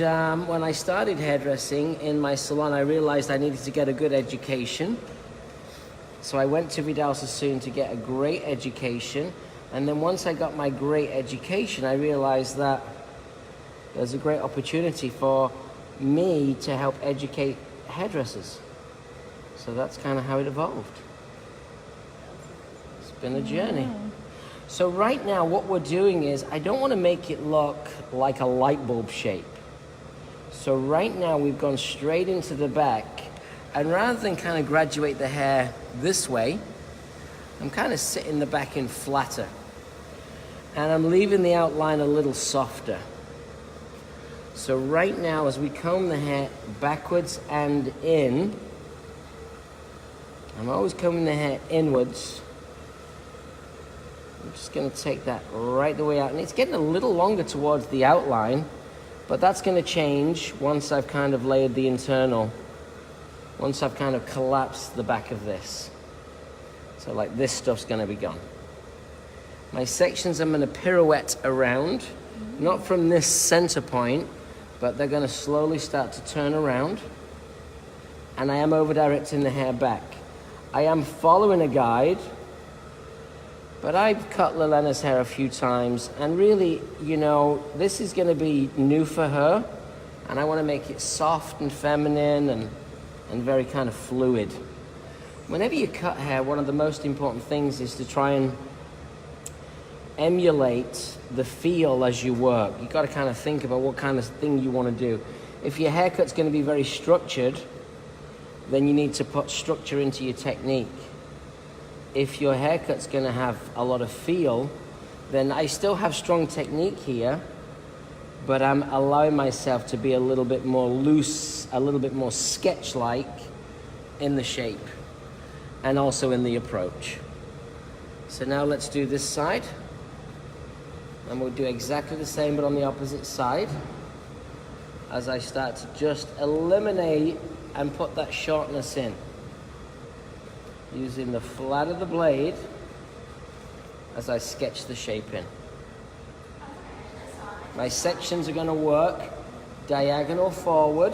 when I started hairdressing in my salon, I realized I needed to get a good education. So I went to Vidal Sassoon to get a great education. And then once I got my great education, I realized that there's a great opportunity for me to help educate hairdressers. So that's kind of how it evolved. It's been a journey. So right now what we're doing is, I don't want to make it look like a light bulb shape. So right now we've gone straight into the back, and rather than kind of graduate the hair this way, I'm kind of sitting the back in flatter. And I'm leaving the outline a little softer. So right now as we comb the hair backwards and in, I'm always combing the hair inwards. I'm just going to take that right the way out. And it's getting a little longer towards the outline, but that's going to change once I've kind of layered the internal, once I've kind of collapsed the back of this. So like this stuff's going to be gone. My sections I'm going to pirouette around, not from this center point, but they're going to slowly start to turn around. And I am over directing the hair back. I am following a guide, but I've cut Lelena's hair a few times, and really, you know, this is going to be new for her, and I want to make it soft and feminine and very kind of fluid. Whenever you cut hair, one of the most important things is to try and emulate the feel as you work. You've got to kind of think about what kind of thing you want to do. If your haircut's going to be very structured, then you need to put structure into your technique. If your haircut's going to have a lot of feel, then I still have strong technique here, but I'm allowing myself to be a little bit more loose, a little bit more sketch-like in the shape and also in the approach. So now let's do this side. And we'll do exactly the same, but on the opposite side, as I start to just eliminate and put that shortness in, using the flat of the blade as I sketch the shape in. My sections are going to work diagonal forward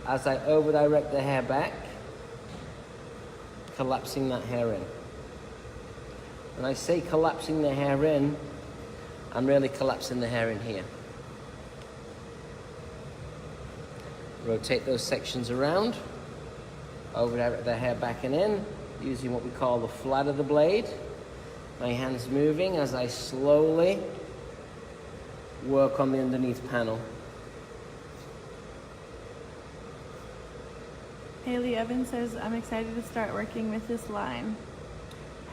as I over direct the hair back, collapsing that hair in. When I say collapsing the hair in, I'm really collapsing the hair in here. Rotate those sections around, over the hair back and in, using what we call the flat of the blade. My hands moving as I slowly work on the underneath panel. Haley Evans says, I'm excited to start working with this line.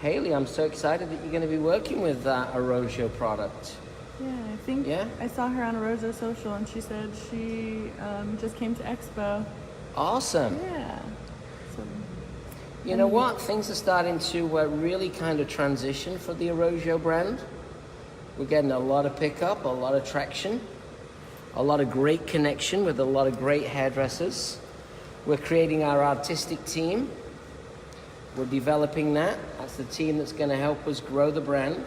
Haley, I'm so excited that you're going to be working with that Arrojo product. Yeah, I think Yeah? I saw her on Arrojo Social and she said she just came to Expo. Awesome. Yeah. So, You know what? Things are starting to really kind of transition for the Arrojo brand. We're getting a lot of pickup, a lot of traction, a lot of great connection with a lot of great hairdressers. We're creating our artistic team. We're developing that. That's the team that's going to help us grow the brand.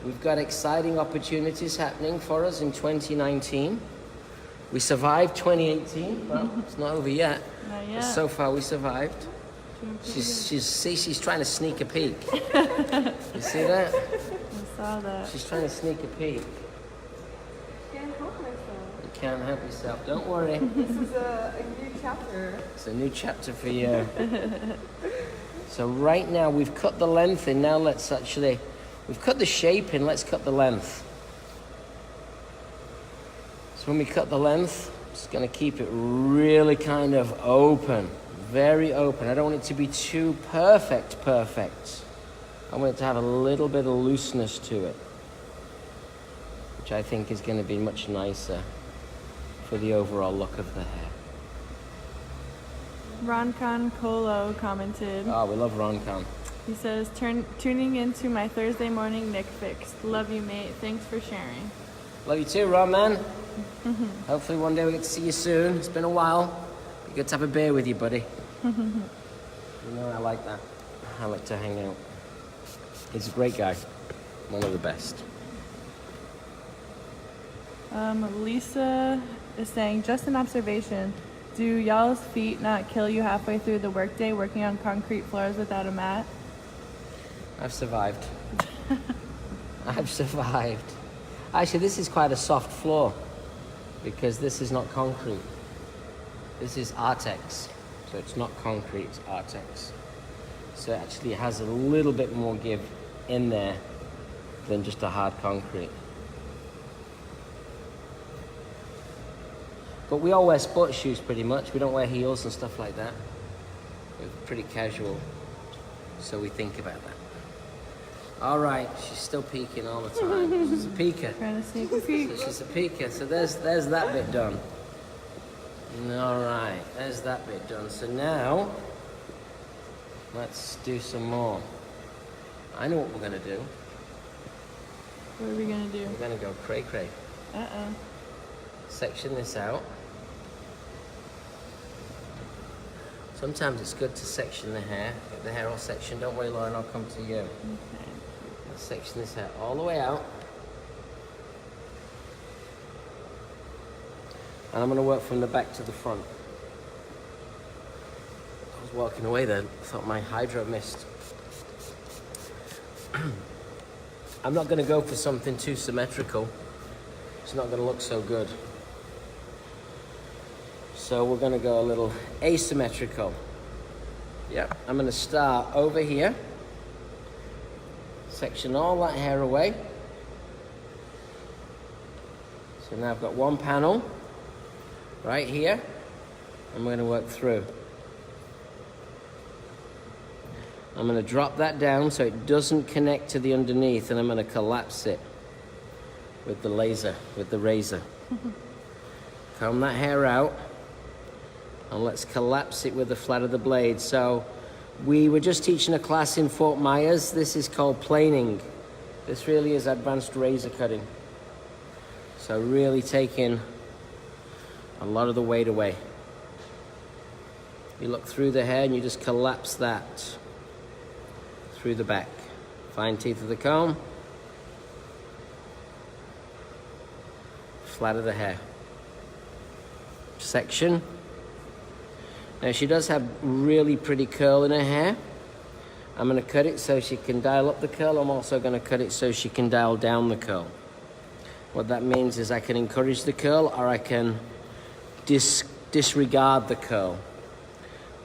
We've got exciting opportunities happening for us in 2019. We survived 2018. Well, it's not over yet. not But yet. so far, we survived. Doing pretty She's trying to sneak a peek. You see that? good. I saw that. She's trying to sneak a peek. Can't help myself. You can't help yourself. Don't worry. This is a new chapter. It's a new chapter for you. So right now we've cut the length in. Now we've cut the shape in. Let's cut the length. So when we cut the length, just going to keep it really kind of open. Very open. I don't want it to be too perfect. I want it to have a little bit of looseness to it, which I think is going to be much nicer for the overall look of the hair. Roncon Colo commented. Oh, we love Roncon. He says, tuning into my Thursday morning Nick Fix. Love you, mate. Thanks for sharing. Love you too, Ron, man. Hopefully one day we get to see you soon. It's been a while. Be good to have a beer with you, buddy. You know, I like that. I like to hang out. He's a great guy. One of the best. Lisa is saying, just an observation. Do y'all's feet not kill you halfway through the workday working on concrete floors without a mat? I've survived. I've survived. Actually, this is quite a soft floor because this is not concrete. This is Artex. So it's not concrete, it's Artex. So it actually has a little bit more give in there than just a hard concrete. But we all wear sports shoes pretty much. We don't wear heels and stuff like that. We're pretty casual, so we think about that. All right, she's still peeking all the time. She's a peeker. Trying to sneak a peek. So she's a peeker. So there's that bit done. All right, there's that bit done. So now, let's do some more. I know what we're gonna do. What are we gonna do? We're gonna go cray-cray. Uh-oh. Section this out. Sometimes it's good to section the hair. Get the hair all sectioned. Don't worry, Lauren, I'll come to you. Okay. Let's section this hair all the way out. And I'm going to work from the back to the front. I was walking away then. I thought my hydro missed. I'm not going to go for something too symmetrical. It's not going to look so good. So we're going to go a little asymmetrical. Yep. I'm going to start over here. Section all that hair away. So now I've got one panel right here. I'm going to work through. I'm going to drop that down so it doesn't connect to the underneath, and I'm going to collapse it with the laser, with the razor. Comb that hair out, and let's collapse it with the flat of the blade. So we were just teaching a class in Fort Myers. This is called planing. This really is advanced razor cutting. So really taking a lot of the weight away. You look through the hair and you just collapse that through the back. Fine teeth of the comb. Flat of the hair. Section. Now she does have really pretty curl in her hair. I'm going to cut it so she can dial up the curl. I'm also going to cut it so she can dial down the curl. What that means is I can encourage the curl or I can disregard the curl,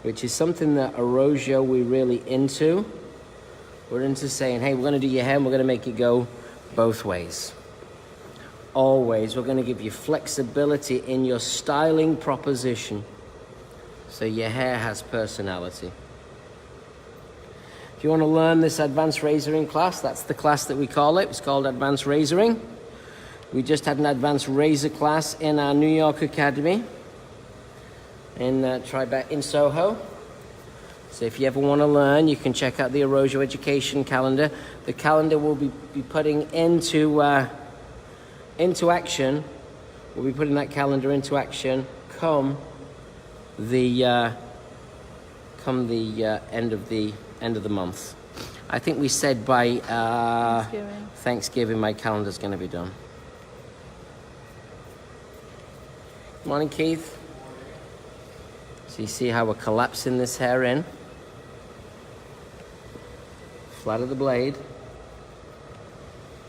which is something that Arrojo we're really into. We're into saying, hey, we're gonna do your hair and we're gonna make it go both ways. Always, we're gonna give you flexibility in your styling proposition so your hair has personality. If you wanna learn this advanced razoring class, that's the class that we call it. It's called Advanced Razoring. We just had an advanced razor class in our New York Academy in Tribeca in Soho. So if you ever want to learn, you can check out the Arrojo Education calendar. The calendar will be putting into action. We'll be putting that calendar into action come the end of the month. I think we said by Thanksgiving my calendar's going to be done. Morning, Keith. So you see how we're collapsing this hair in. Flat of the blade.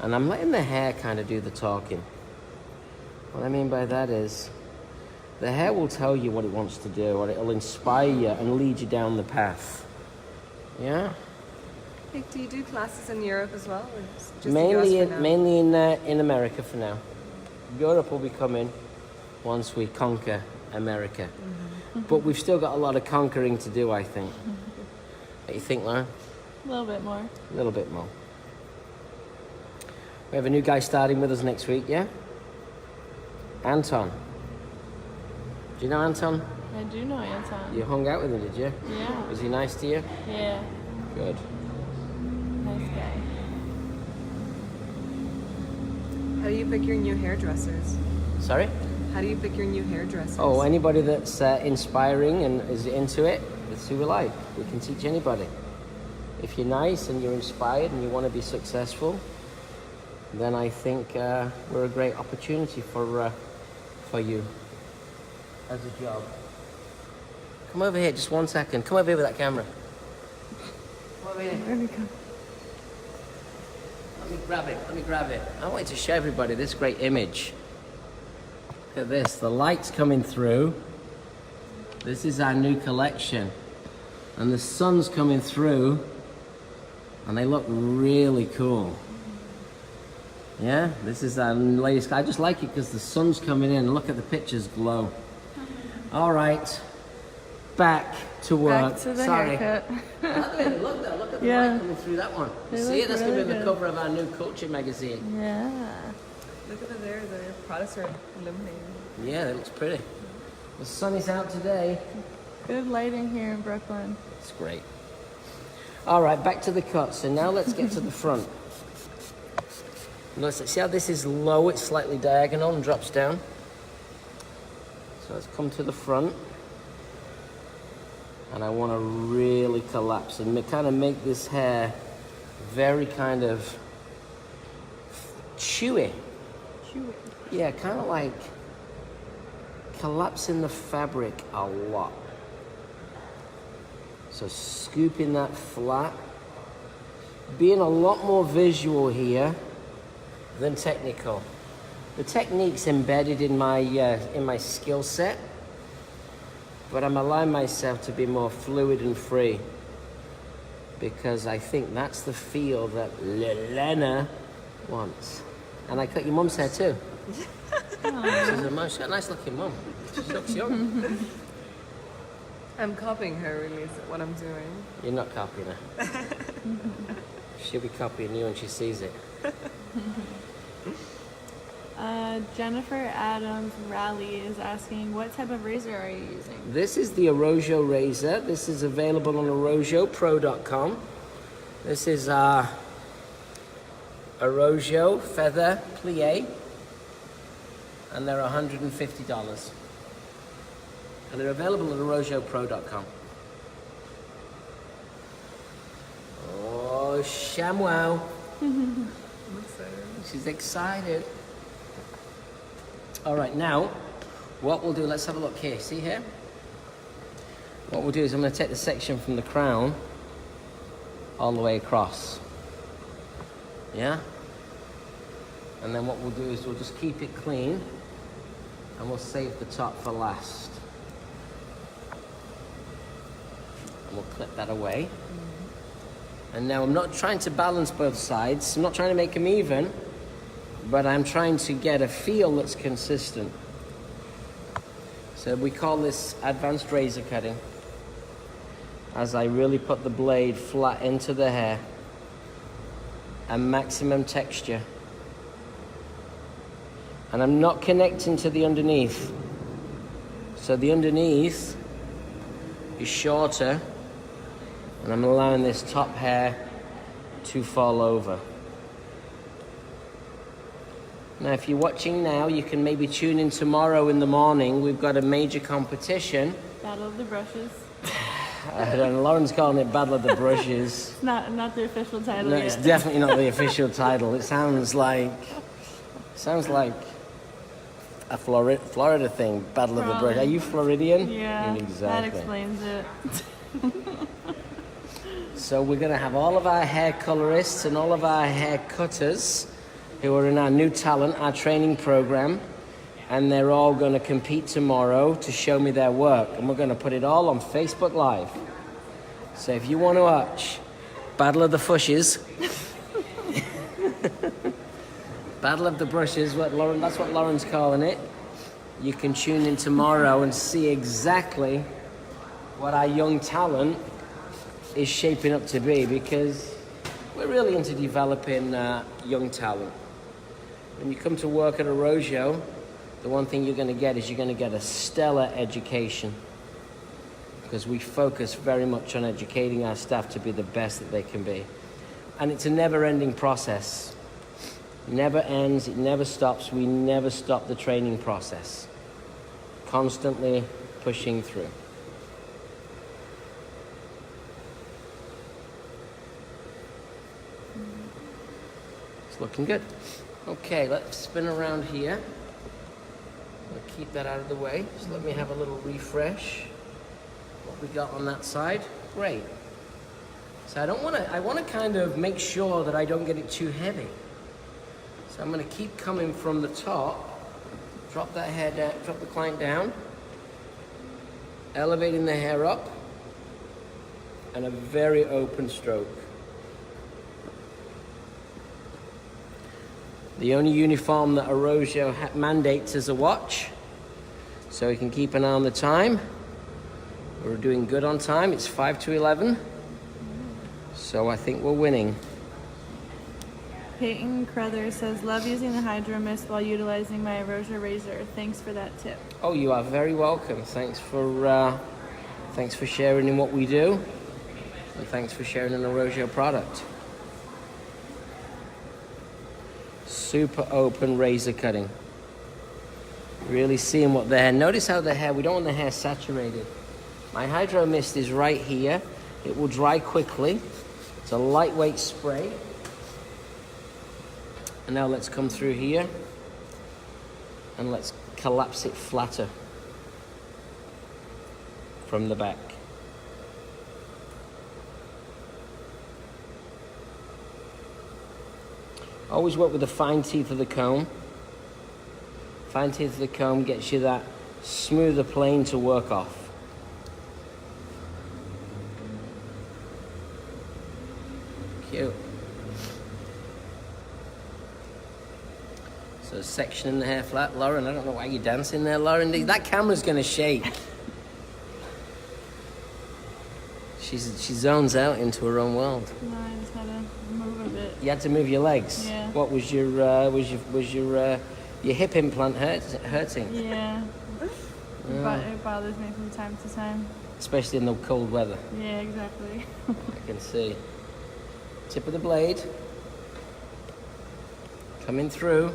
And I'm letting the hair kind of do the talking. What I mean by that is, the hair will tell you what it wants to do, or it'll inspire you and lead you down the path. Yeah? Like, do you do classes in Europe as well? Or just the Mainly US for now? mainly in America for now. Europe will be coming once we conquer America. But we've still got a lot of conquering to do, I think. What do you think, Lauren? A little bit more. A little bit more. We have a new guy starting with us next week, yeah? Anton. Do you know Anton? I do know Anton. You hung out with him, did you? Yeah. Was he nice to you? Yeah. Good. Nice guy. How do you pick your new hairdressers? Sorry? How do you pick your new hairdressers? Oh, anybody that's inspiring and is into it, that's who we like. We can teach anybody. If you're nice and you're inspired and you want to be successful, then I think we're a great opportunity for you as a job. Come over here, just 1 second. Come over here with that camera. Come over here. Where we go? Let me grab it. Let me grab it. I want to show everybody this great image. Look at this. The light's coming through. This is our new collection. And the sun's coming through. And they look really cool. Yeah, this is our latest. I just like it because the sun's coming in. Look at the pictures glow. All right. Back to work. Back to the Sorry. haircut. Look there. Look at the Yeah. light coming through that one. They You see look it? That's going to really be on the good. cover of our new Culture magazine. Yeah. Look at it there, the products are illuminated. Yeah, it looks pretty. The sun is out today. Good lighting here in Brooklyn. It's great. All right, back to the cut. So now let's get to the front. Notice, see how this is low, it's slightly diagonal and drops down. So let's come to the front. And I want to really collapse and kind of make this hair very kind of chewy. Chewy. Yeah, kind of like collapsing the fabric a lot. So scooping that flat. Being a lot more visual here than technical. The technique's embedded in my skill set, but I'm allowing myself to be more fluid and free because I think that's the feel that Lena wants. And I cut your mum's hair too. She's a nice looking mum. She looks young. I'm copying her, really, is what I'm doing. You're not copying her. She'll be copying you when she sees it. Jennifer Adams Raleigh is asking, what type of razor are you using? This is the Arrojo razor. This is available on arrojopro.com. This is our Arrojo feather plie, and they're $150. And they're available at arrojopro.com. Oh, ShamWow. She's excited. All right, now, what we'll do, let's have a look here. See here? What we'll do is I'm going to take the section from the crown all the way across. Yeah? And then what we'll do is we'll just keep it clean and we'll save the top for last. And we'll clip that away. And now I'm not trying to balance both sides. I'm not trying to make them even, but I'm trying to get a feel that's consistent. So we call this advanced razor cutting, as I really put the blade flat into the hair and maximum texture. And I'm not connecting to the underneath. So the underneath is shorter, and I'm allowing this top hair to fall over. Now, if you're watching now, you can maybe tune in tomorrow in the morning. We've got a major competition. Battle of the Brushes. I don't know, Lauren's calling it Battle of the Brushes. It's not the official title No, yet. it's definitely not the official title. It sounds like a Florida thing, Battle of the Brushes. Are you Floridian? Yeah, Exactly. that explains it. So we're going to have all of our hair colorists and all of our hair cutters who are in our new talent, our training program, and they're all going to compete tomorrow to show me their work. And we're going to put it all on Facebook Live. So if you want to watch Battle of the Fushes, Battle of the Brushes, that's what Lauren's calling it. You can tune in tomorrow and see exactly what our young talent is shaping up to be, because we're really into developing young talent. When you come to work at Arrojo, the one thing you're going to get is you're going to get a stellar education, because we focus very much on educating our staff to be the best that they can be. And it's a never-ending process. It never ends, it never stops. We never stop the training process. Constantly pushing through. It's looking good. Okay, let's spin around here. We'll keep that out of the way. Just let me have a little refresh. What we got on that side? Great. So I want to kind of make sure that I don't get it too heavy. So I'm going to keep coming from the top. Drop that hair down, drop the client down. Elevating the hair up. And a very open stroke. The only uniform that Arrojo mandates is a watch, so we can keep an eye on the time. We're doing good on time. It's 5 to 11, so I think we're winning. Peyton Crothers says, love using the Hydro Mist while utilizing my Arrojo razor. Thanks for that tip. Oh, you are very welcome. Thanks for sharing in what we do, and thanks for sharing an Arrojo product. Super open razor cutting. Really seeing what the hair, notice how the hair, we don't want the hair saturated. My Hydro Mist is right here. It will dry quickly. It's a lightweight spray. And now let's come through here and let's collapse it flatter from the back. Always work with the fine teeth of the comb. Fine teeth of the comb gets you that smoother plane to work off. Cute. So sectioning the hair flat. Lauren, I don't know why you're dancing there, Lauren. That camera's gonna shake. She zones out into her own world. No, I just had to move a bit. You had to move your legs. Yeah. What was your hip implant hurting? Yeah. But it bothers me from time to time. Especially in the cold weather. Yeah, exactly. I can see. Tip of the blade. Coming through.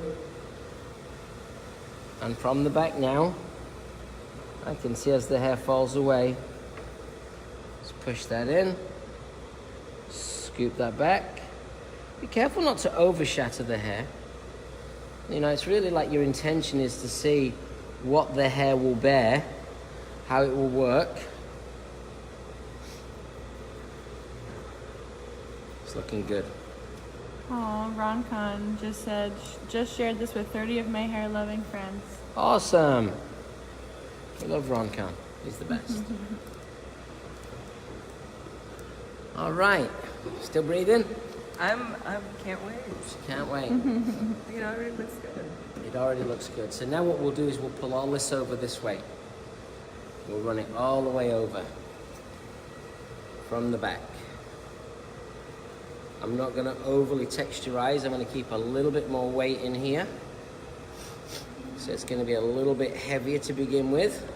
And from the back now, I can see as the hair falls away. Let's push that in. Scoop that back. Be careful not to overshatter the hair. You know, it's really like your intention is to see what the hair will bear, how it will work. It's looking good. Oh, Ron Khan just said, just shared this with 30 of my hair-loving friends. Awesome. I love Ron Khan. He's the best. All right. Still breathing? I can't wait. Can't wait. It already looks good. It already looks good. So now what we'll do is we'll pull all this over this way. We'll run it all the way over from the back. I'm not going to overly texturize. I'm going to keep a little bit more weight in here. So it's going to be a little bit heavier to begin with.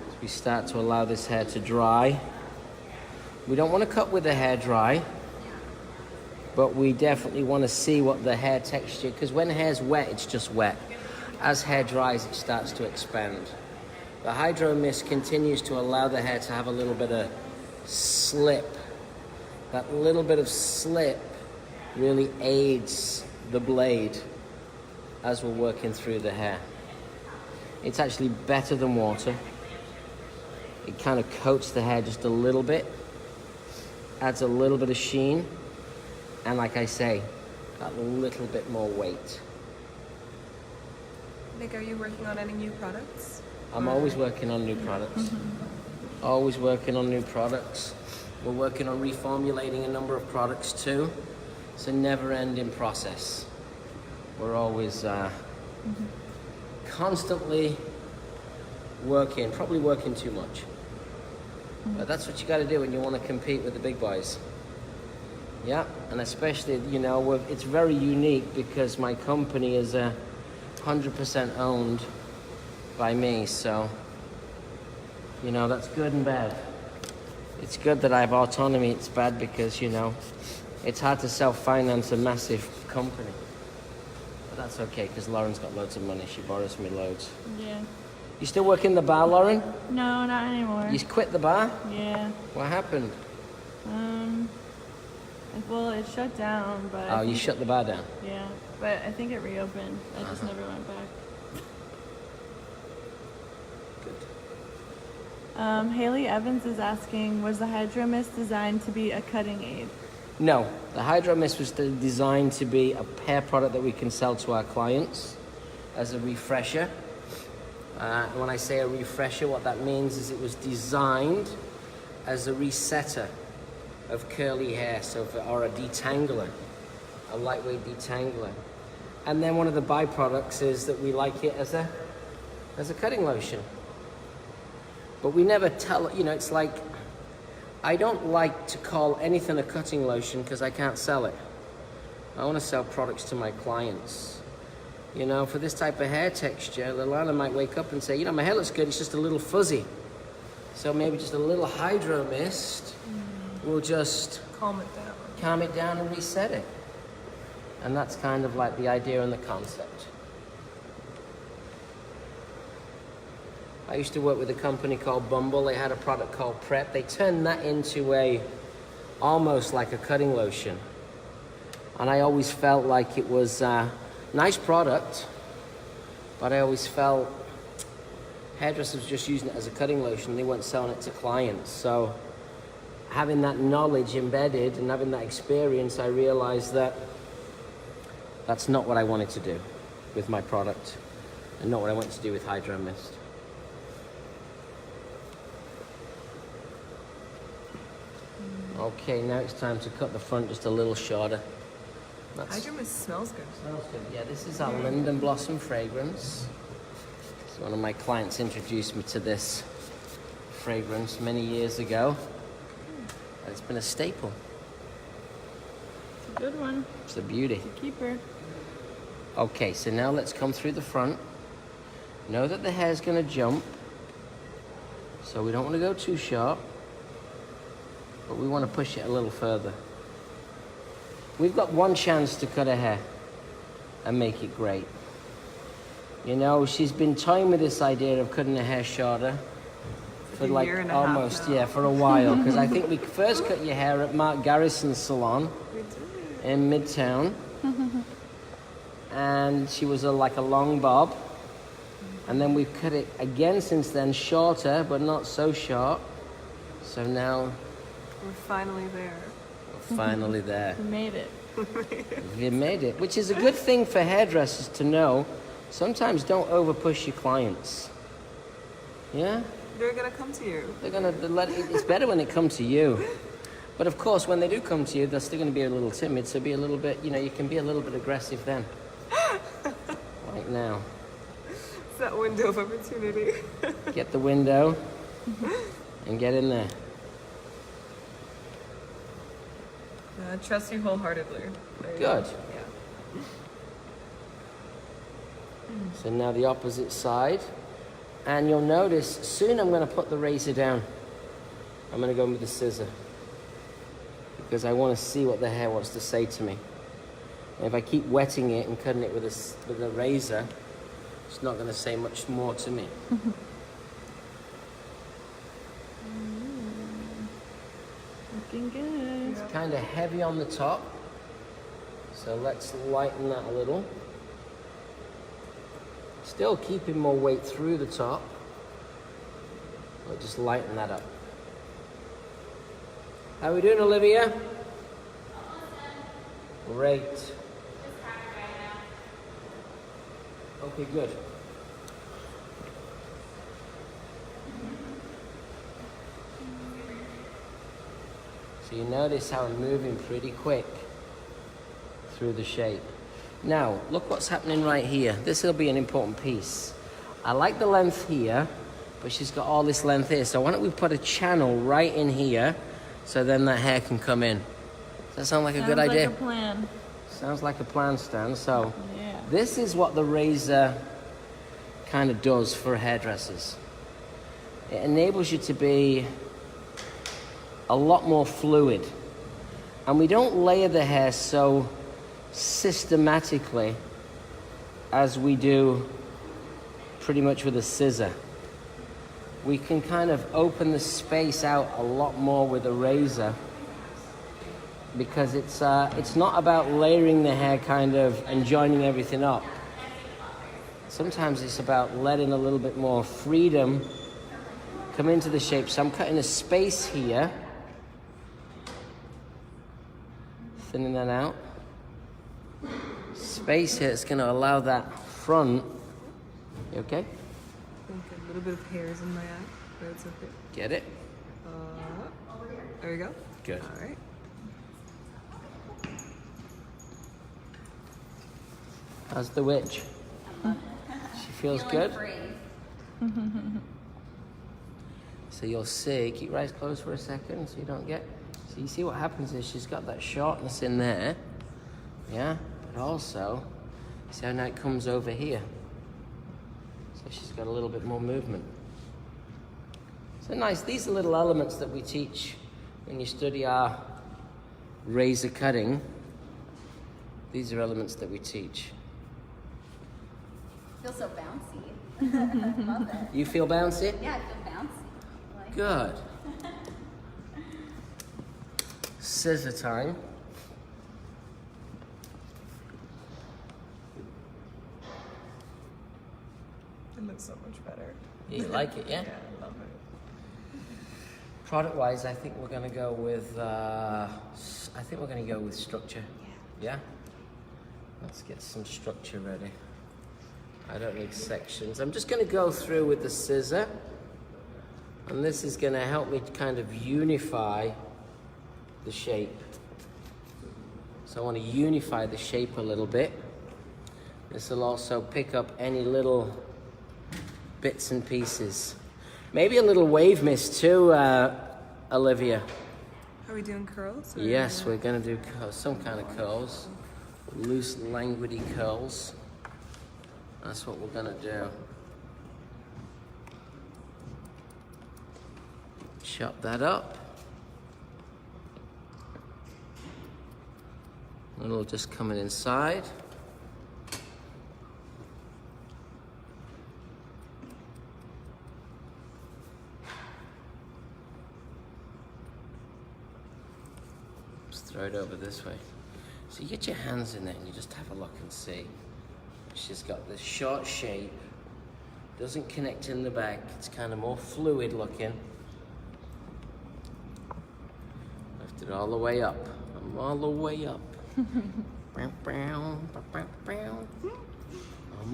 As we start to allow this hair to dry. We don't want to cut with the hair dry, but we definitely want to see what the hair texture, because when hair's wet, it's just wet. As hair dries, it starts to expand. The Hydro Mist continues to allow the hair to have a little bit of slip. That little bit of slip really aids the blade as we're working through the hair. It's actually better than water. It kind of coats the hair just a little bit, adds a little bit of sheen, and like I say, that little bit more weight. Nick, are you working on any new products? I'm always working on new products. Always working on new products. We're working on reformulating a number of products too. It's a never-ending process. We're always constantly working, probably working too much. But that's what you got to do when you want to compete with the big boys. Yeah, and especially, you know, it's very unique because my company is 100% owned by me, so, you know, that's good and bad. It's good that I have autonomy. It's bad because, you know, it's hard to self-finance a massive company. But that's okay, because Lauren's got loads of money. She borrows me loads. Yeah. You still work in the bar, Lauren? No, not anymore. You quit the bar? Yeah. What happened? Well, it shut down, but... Oh, you shut the bar down? Yeah, but I think it reopened. I just never went back. Good. Haley Evans is asking, was the Hydro Mist designed to be a cutting aid? No, the Hydro Mist was designed to be a hair product that we can sell to our clients as a refresher. When I say a refresher, what that means is it was designed as a resetter of curly hair, or a detangler, a lightweight detangler. And then one of the byproducts is that we like it as a cutting lotion. But we never tell, you know, it's like, I don't like to call anything a cutting lotion because I can't sell it. I want to sell products to my clients. You know, for this type of hair texture, Lilana might wake up and say, you know, my hair looks good, it's just a little fuzzy. So maybe just a little Hydro Mist will just Calm it down. calm it down and reset it. And that's kind of like the idea and the concept. I used to work with a company called Bumble. They had a product called Prep. They turned that into almost like a cutting lotion. And I always felt like it was a nice product, but I always felt hairdressers were just using it as a cutting lotion. They weren't selling it to clients. So having that knowledge embedded and having that experience, I realized that that's not what I wanted to do with my product and not what I wanted to do with Hydro Mist. Okay, now it's time to cut the front just a little shorter. Hydro Mist smells good. Smells good. Yeah, this is our Linden Blossom fragrance. So one of my clients introduced me to this fragrance many years ago. And it's been a staple. It's a good one. It's a beauty. It's a keeper. Okay, so now let's come through the front. Know that the hair's gonna jump. So we don't want to go too sharp, but we want to push it a little further. We've got one chance to cut her hair and make it great. You know, she's been toying with this idea of cutting her hair shorter for a like year and a half almost, now. yeah, for a while. Because I think we first cut your hair at Mark Garrison's salon in Midtown. And she was like a long bob. And then we've cut it again since then, shorter, but not so short. So now We're finally there. we're finally there. We made it. You made it, which is a good thing for hairdressers to know. Sometimes don't over push your clients. Yeah? They're gonna come to you. They're gonna it's better when they come to you. But of course, when they do come to you, they're still gonna be a little timid, so be a little bit, you can be a little bit aggressive then. Right now. It's that window of opportunity. Get the window and get in there. I trust you wholeheartedly. There you Good. go. Yeah. So now the opposite side. And you'll notice, soon I'm going to put the razor down. I'm going to go with the scissor. Because I want to see what the hair wants to say to me. And if I keep wetting it and cutting it with a razor, it's not going to say much more to me. Looking good. It's kind of heavy on the top. So let's lighten that a little. Still keeping more weight through the top. But just lighten that up. How are we doing, Olivia? Great. Okay, good. So you notice how I'm moving pretty quick through the shape. Now, look what's happening right here. This will be an important piece. I like the length here, but she's got all this length here. So why don't we put a channel right in here, so then that hair can come in. Does that sound like a good idea? Sounds like a plan. Sounds like a plan, Stan. So Yeah. this is what the razor kind of does for hairdressers. It enables you to be a lot more fluid. And we don't layer the hair so systematically as we do pretty much with a scissor. We can kind of open the space out a lot more with a razor, because it's not about layering the hair kind of and joining everything up. Sometimes it's about letting a little bit more freedom come into the shape. So I'm cutting a space here, thinning that out. Space here is going to allow that front. You okay? I think a little bit of hair is in my eye, but it's okay. Get it? There we go. Good. All right. How's the witch? She feels good? So you'll see, keep your eyes closed for a second so you don't get... So you see what happens is she's got that shortness in there. Yeah? But also, see how now it comes over here. So she's got a little bit more movement. So nice. These are little elements that we teach when you study our razor cutting. These are elements that we teach. Feel so bouncy. I love it. You feel bouncy? Yeah, I feel bouncy. Like, Good. Scissor time. It looks so much better. You like it, yeah? Yeah, I love it. Product-wise, I think we're going to go with. Structure. Yeah. Let's get some structure ready. I don't need sections. I'm just going to go through with the scissor, and this is going to help me kind of unify the shape. So I want to unify the shape a little bit. This will also pick up any little bits and pieces. Maybe a little wave mist too, Olivia. Are we doing curls? Or Yes, we're going to do some kind of curls. Loose, languidy curls. That's what we're going to do. Chop that up. A little just coming inside. Just throw it over this way. So you get your hands in there and you just have a look and see. She's got this short shape, doesn't connect in the back, it's kind of more fluid looking. Lift it all the way up, I'm all the way up. I'm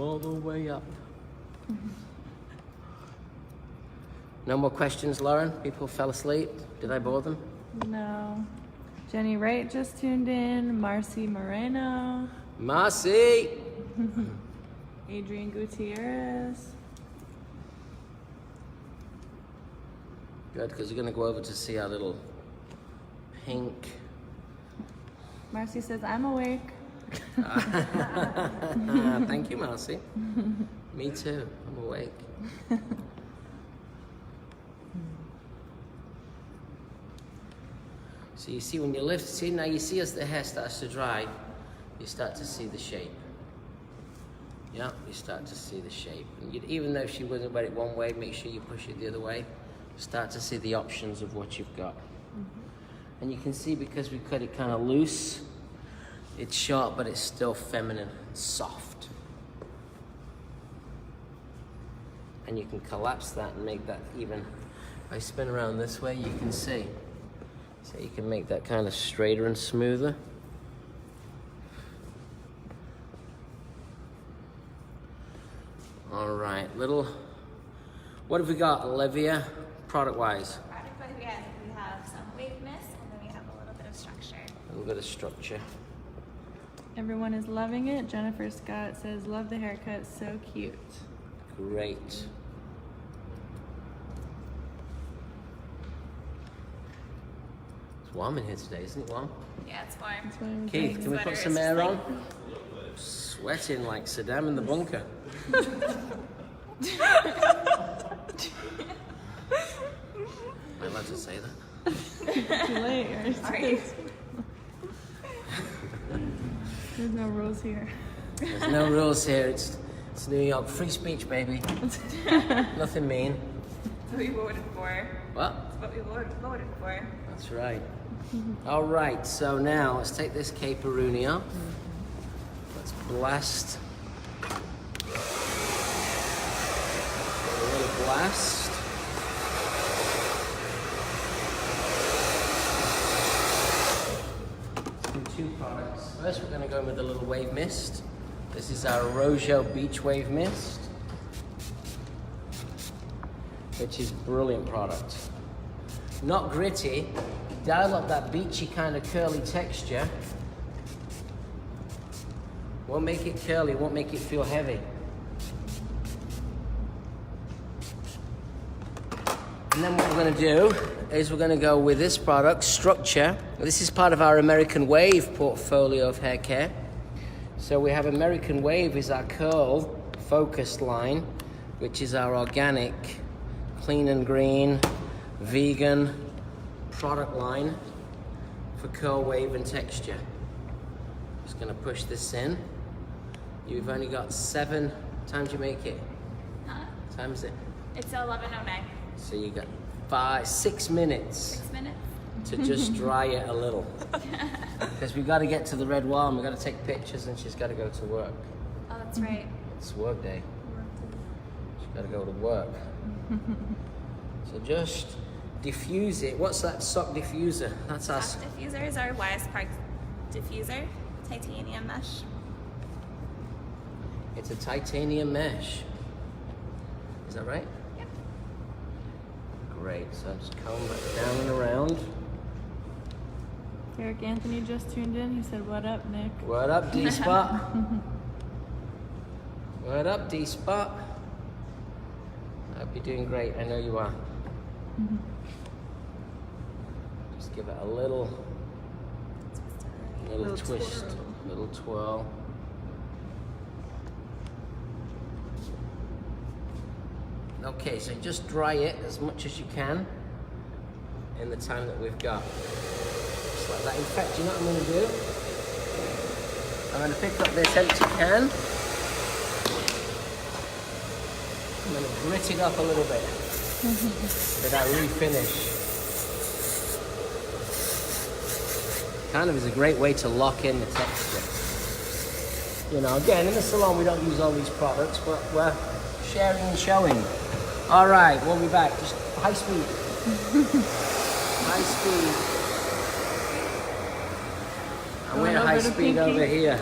all the way up. No more questions, Lauren? People fell asleep? Did I bore them? No. Jenny Wright just tuned in. Marcy Moreno. Marcy! Adrian Gutierrez. Good, because we're going to go over to see our little pink. Marcy says, I'm awake. Thank you, Marcy. Me too. I'm awake. So you see when you lift, see now you see as the hair starts to dry, you start to see the shape. Yeah, you start to see the shape. And even though she wouldn't wear it one way, make sure you push it the other way. Start to see the options of what you've got. And you can see because we cut it kind of loose, it's sharp, but it's still feminine, soft. And you can collapse that and make that even, if I spin around this way, you can see. So you can make that kind of straighter and smoother. All right, what have we got, Olivia, product-wise? Product-wise, we have some wave mist, and then we have a little bit of structure. A little bit of structure. Everyone is loving it. Jennifer Scott says, love the haircut, so cute. Great. It's warm in here today, isn't it warm? Yeah, it's warm. That's what I was Keith, saying. can we put Sweater some is air just on? Sweating like Saddam in the bunker. Am I allowed to say that? Too late. or- Sorry. There's no rules here. There's no rules here. It's New York. Free speech, baby. Nothing mean. That's what we voted for. What? That's what we voted for. That's right. All right, so now let's take this caperoonie up. Let's blast. A little blast. Two products. First, we're going to go in with a little wave mist. This is our Rojo Beach Wave Mist, which is a brilliant product. Not gritty, dial up that beachy kind of curly texture. Won't make it curly, won't make it feel heavy. And then what we're going to do is we're going to go with this product, Structure. This is part of our American Wave portfolio of hair care. So we have American Wave is our curl focused line, which is our organic, clean and green, vegan product line for curl, wave and texture. Just going to push this in. You've only got 7 times you make it. Huh? Times it. It's 11:09. So you got 6 minutes 6 minutes. to just dry it a little. Because we've got to get to the red wall and we've got to take pictures and she's got to go to work. Oh, that's right. It's work day. She's got to go to work. So just diffuse it. What's that sock diffuser? That's our... Soft diffuser is our Wise Park diffuser, titanium mesh. It's a titanium mesh. Is that right? Yep. Great. So just comb that down and around. Eric Anthony just tuned in. He said, what up, Nick? What up, D-Spot? What up, D-Spot? I hope you're doing great. I know you are. Just give it a little twist, little twirl. Okay, so just dry it as much as you can in the time that we've got. Just like that. In fact, you know what I'm going to do? I'm going to pick up this empty can. I'm going to grit it up a little bit with our refinish. Kind of is a great way to lock in the texture. You know, again, in the salon we don't use all these products, but we're sharing and showing. All right, we'll be back. Just high speed. High speed. high to speed Pinky. over here.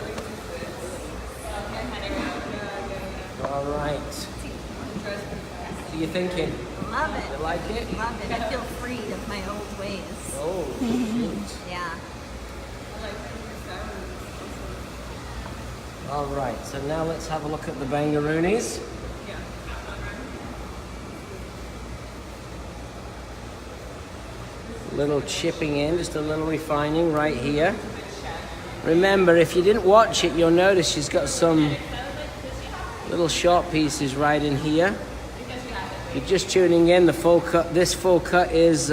All right. What are you thinking? Love You it. like it? Love it. I feel freed of my old ways. Oh, shoot. Yeah. All right, so now let's have a look at the bangaroonies. Little chipping in, just a little refining right here. Remember, if you didn't watch it, you'll notice she's got some little short pieces right in here. If you're just tuning in, the full cut, this full cut is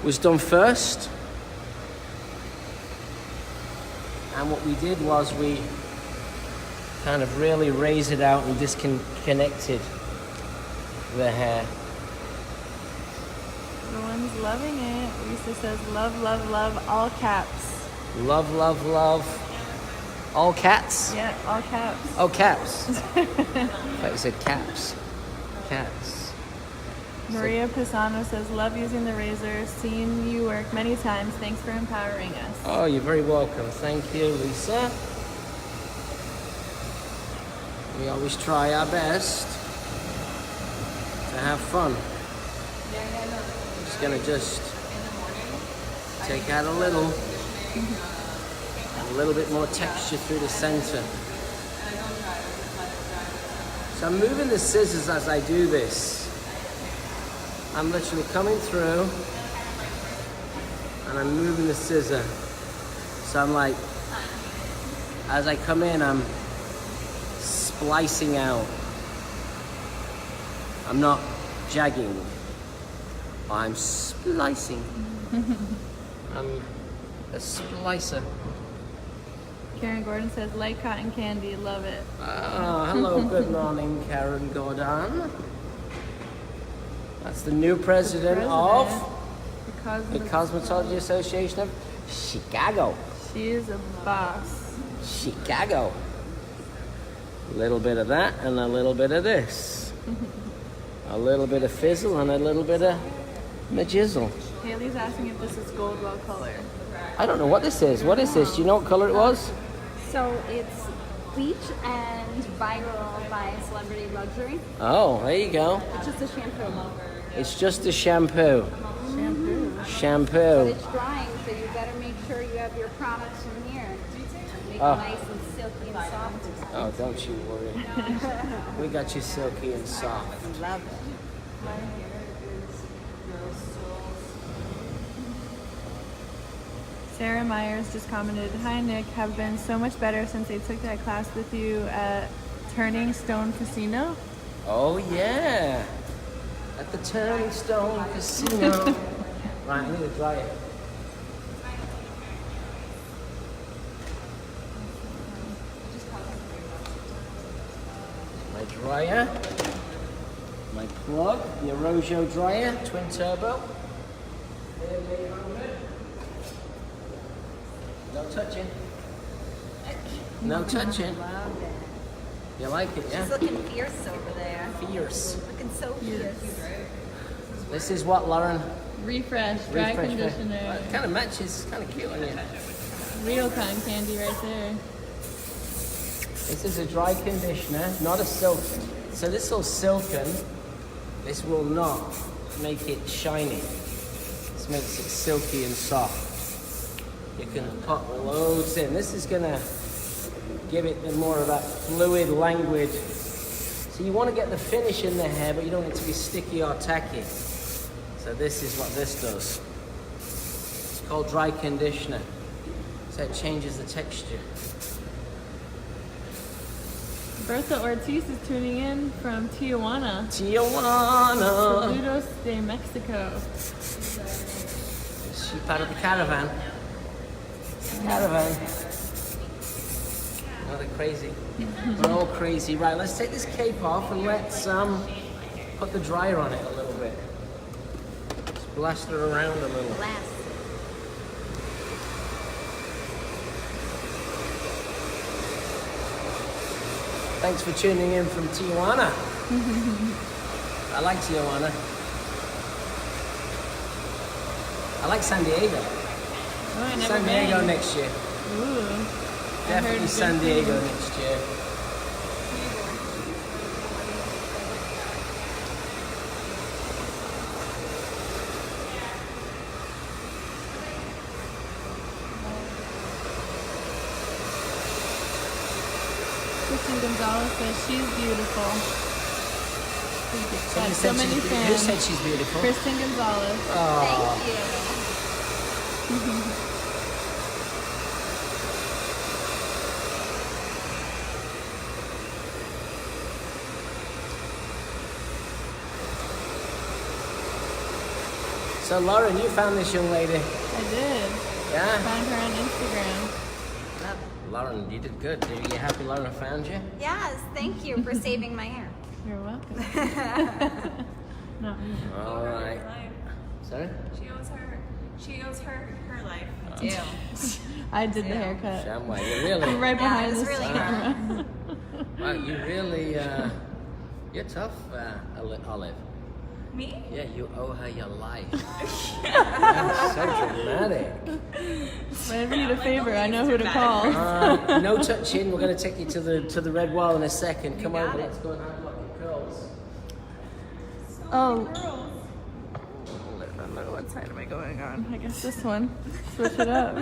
was done first. And what we did was we kind of really raised it out and disconnected the hair. Everyone's loving it. Lisa says, love, love, love, all caps. Love, love, love. All cats? Yeah, all caps. Oh, caps. I thought you said caps. Cats. Maria Pisano says, love using the razor. Seen you work many times. Thanks for empowering us. Oh, you're very welcome. Thank you, Lisa. We always try our best to have fun. I'm just gonna take out a little bit more texture through the center. So I'm moving the scissors as I do this. I'm literally coming through and I'm moving the scissor. So I'm like, as I come in, I'm splicing out. I'm not jagging. I'm splicing. I'm a splicer. Karen Gordon says, light cotton candy. Love it. Oh, hello, good morning, Karen Gordon. That's the new president of the Cosmetology Association of Chicago. She is a boss. Chicago. A little bit of that and a little bit of this. A little bit of fizzle and a little bit of majizzle. Haley's asking if this is Goldwell color. I don't know what this is. What is this? Do you know what color it was? So it's bleach and viral by Celebrity Luxury. Oh, there you go. It's just a shampoo. It's just a shampoo. Shampoo. But Shampoo. it's drying, so you better make sure you have your products from here. Make Oh. it nice and silky and soft. Oh, don't you worry. We got you silky and soft. Love it. Sarah Myers just commented, hi Nick, have been so much better since I took that class with you at Turning Stone Casino. Oh, yeah. At the Turning Stone Casino. Right, I need to dry it. My dryer. My plug, the Arosio dryer, twin turbo. No touching. No touching. Love it. You like it, She's yeah? looking fierce over there. Fierce. Looking so fierce. This is what, Lauren? Refresh, dry Refresh, conditioner. It kind of matches, kind of cute on you. Real cotton candy right there. This is a dry conditioner, not a silk. So this will silken. This will not make it shiny. This makes it silky and soft. You can put loads in. This is gonna give it more of that fluid, languid. So you want to get the finish in the hair, but you don't want it to be sticky or tacky. So this is what this does. It's called dry conditioner. So it changes the texture. Bertha Ortiz is tuning in from Tijuana. Tijuana. Saludos de Mexico. Is she part of the caravan? Caravan. Oh, they're crazy. We're all crazy. Right, let's take this cape off and let's put the dryer on it a little bit. Just blast her around a little. Blast. Thanks for tuning in from Tijuana. I like Tijuana. I like San Diego. Oh, I never San Diego been. next year. Ooh. Definitely San Diego next year. Kristen Gonzalez says she's beautiful. Somebody Got said so many she's fans. Who said she's beautiful? Kristen Gonzalez. Oh. Thank you. So Lauren, you found this young lady. I did. Yeah? Found her on Instagram. Lauren, you did good. Are you happy Lauren found you? Yes, thank you for saving my hair. You're welcome. No. All right. Life. Sorry? She owes her life. Ew. I did the haircut. Shamway, you really, Right Yeah, behind it was the really camera. wow, you really, you're tough, Olive. Me? Yeah, you owe her your life. That's so dramatic. Whenever you need a favor, I know who to call. No touching. We're going to take you to the red wall in a second. Come got over. it. Let's go and have look at curls. Oh, Girls. what side am I going on? I guess this one. Switch it up.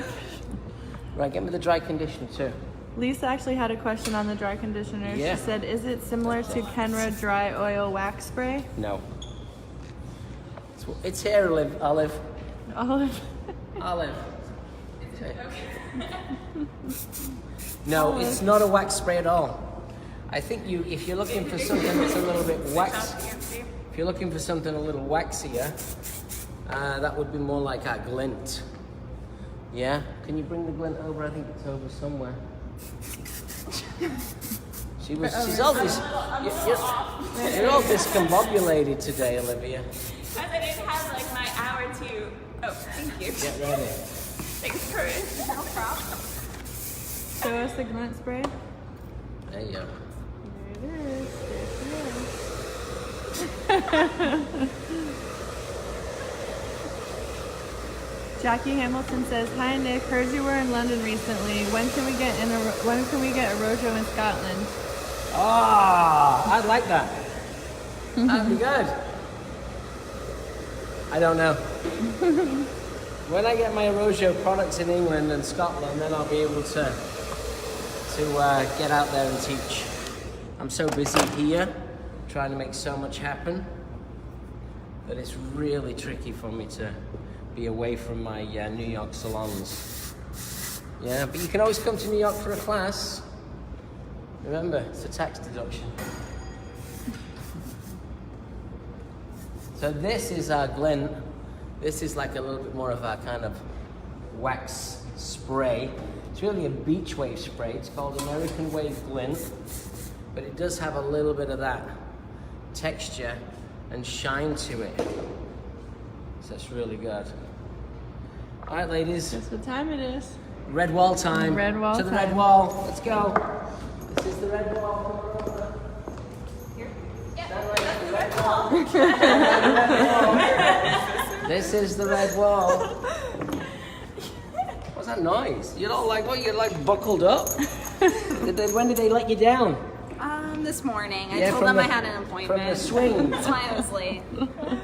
Right, get me the dry conditioner too. Lisa actually had a question on the dry conditioner. Yeah. She said, is it similar to Kenra dry oil wax spray? No. It's here, Olive. Olive. Olive. No, it's not a wax spray at all. I think if you're looking for something that's a little bit wax, if you're looking for something a little waxier, that would be more like our glint. Yeah? Can you bring the glint over? I think it's over somewhere. She's all you're all discombobulated today, Olivia. As I didn't have like my hour to. Oh, thank you. Get ready. Thanks, Corinne. No problem. Show us the glint spray. There you go. There it is. There she is. Jackie Hamilton says, "Hi Nick, heard you were in London recently. When can we get a Rojo in Scotland?" Ah, I'd like that. That'd be good. I don't know. When I get my Rojo products in England and Scotland, then I'll be able to get out there and teach. I'm so busy here, trying to make so much happen, that it's really tricky for me to be away from my New York salons. Yeah, but you can always come to New York for a class. Remember, it's a tax deduction. So this is our glint. This is like a little bit more of our kind of wax spray. It's really a beach wave spray. It's called American Wave Glint, but it does have a little bit of that texture and shine to it. So it's really good. All right, ladies. Guess what time it is? Red wall time. Red wall to the time. red wall. Let's go. This is the red wall. Come on over. This is the red wall. What's that noise? You're all like, what? You're like buckled up? When did they let you down? This morning. I Yeah, told from them I the- had an appointment. from the swing. That's why I was late.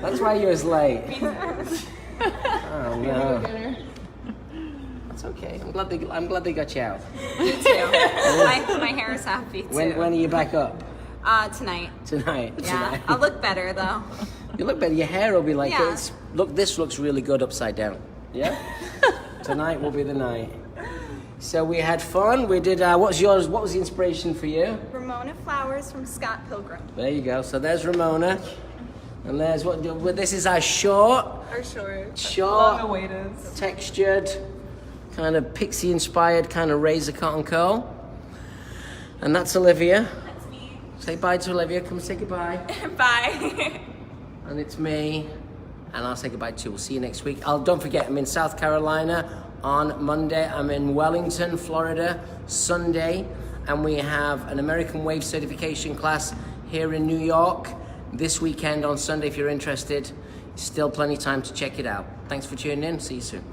That's why you're as late. Oh no. That's okay. I'm glad they got you out. Me too. my hair is happy too. When are you back up? Tonight. Tonight. Yeah. Tonight. I'll look better though. You look better. Your hair will be like Yeah. this. Look, this looks really good upside down. Yeah. Tonight will be the night. So we had fun. We did. What's yours? What was the inspiration for you? Ramona Flowers from Scott Pilgrim. There you go. So there's Ramona, and there's what. This is our short, Or short. Short. Long awaited. textured, kind of pixie-inspired, kind of razor cotton curl. And that's Olivia. That's me. Say bye to Olivia. Come say goodbye. Bye. And it's me, and I'll say goodbye too. We'll see you next week. Don't forget, I'm in South Carolina on Monday. I'm in Wellington, Florida, Sunday, and we have an American Wave certification class here in New York this weekend on Sunday. If you're interested, still plenty of time to check it out. Thanks for tuning in. See you soon.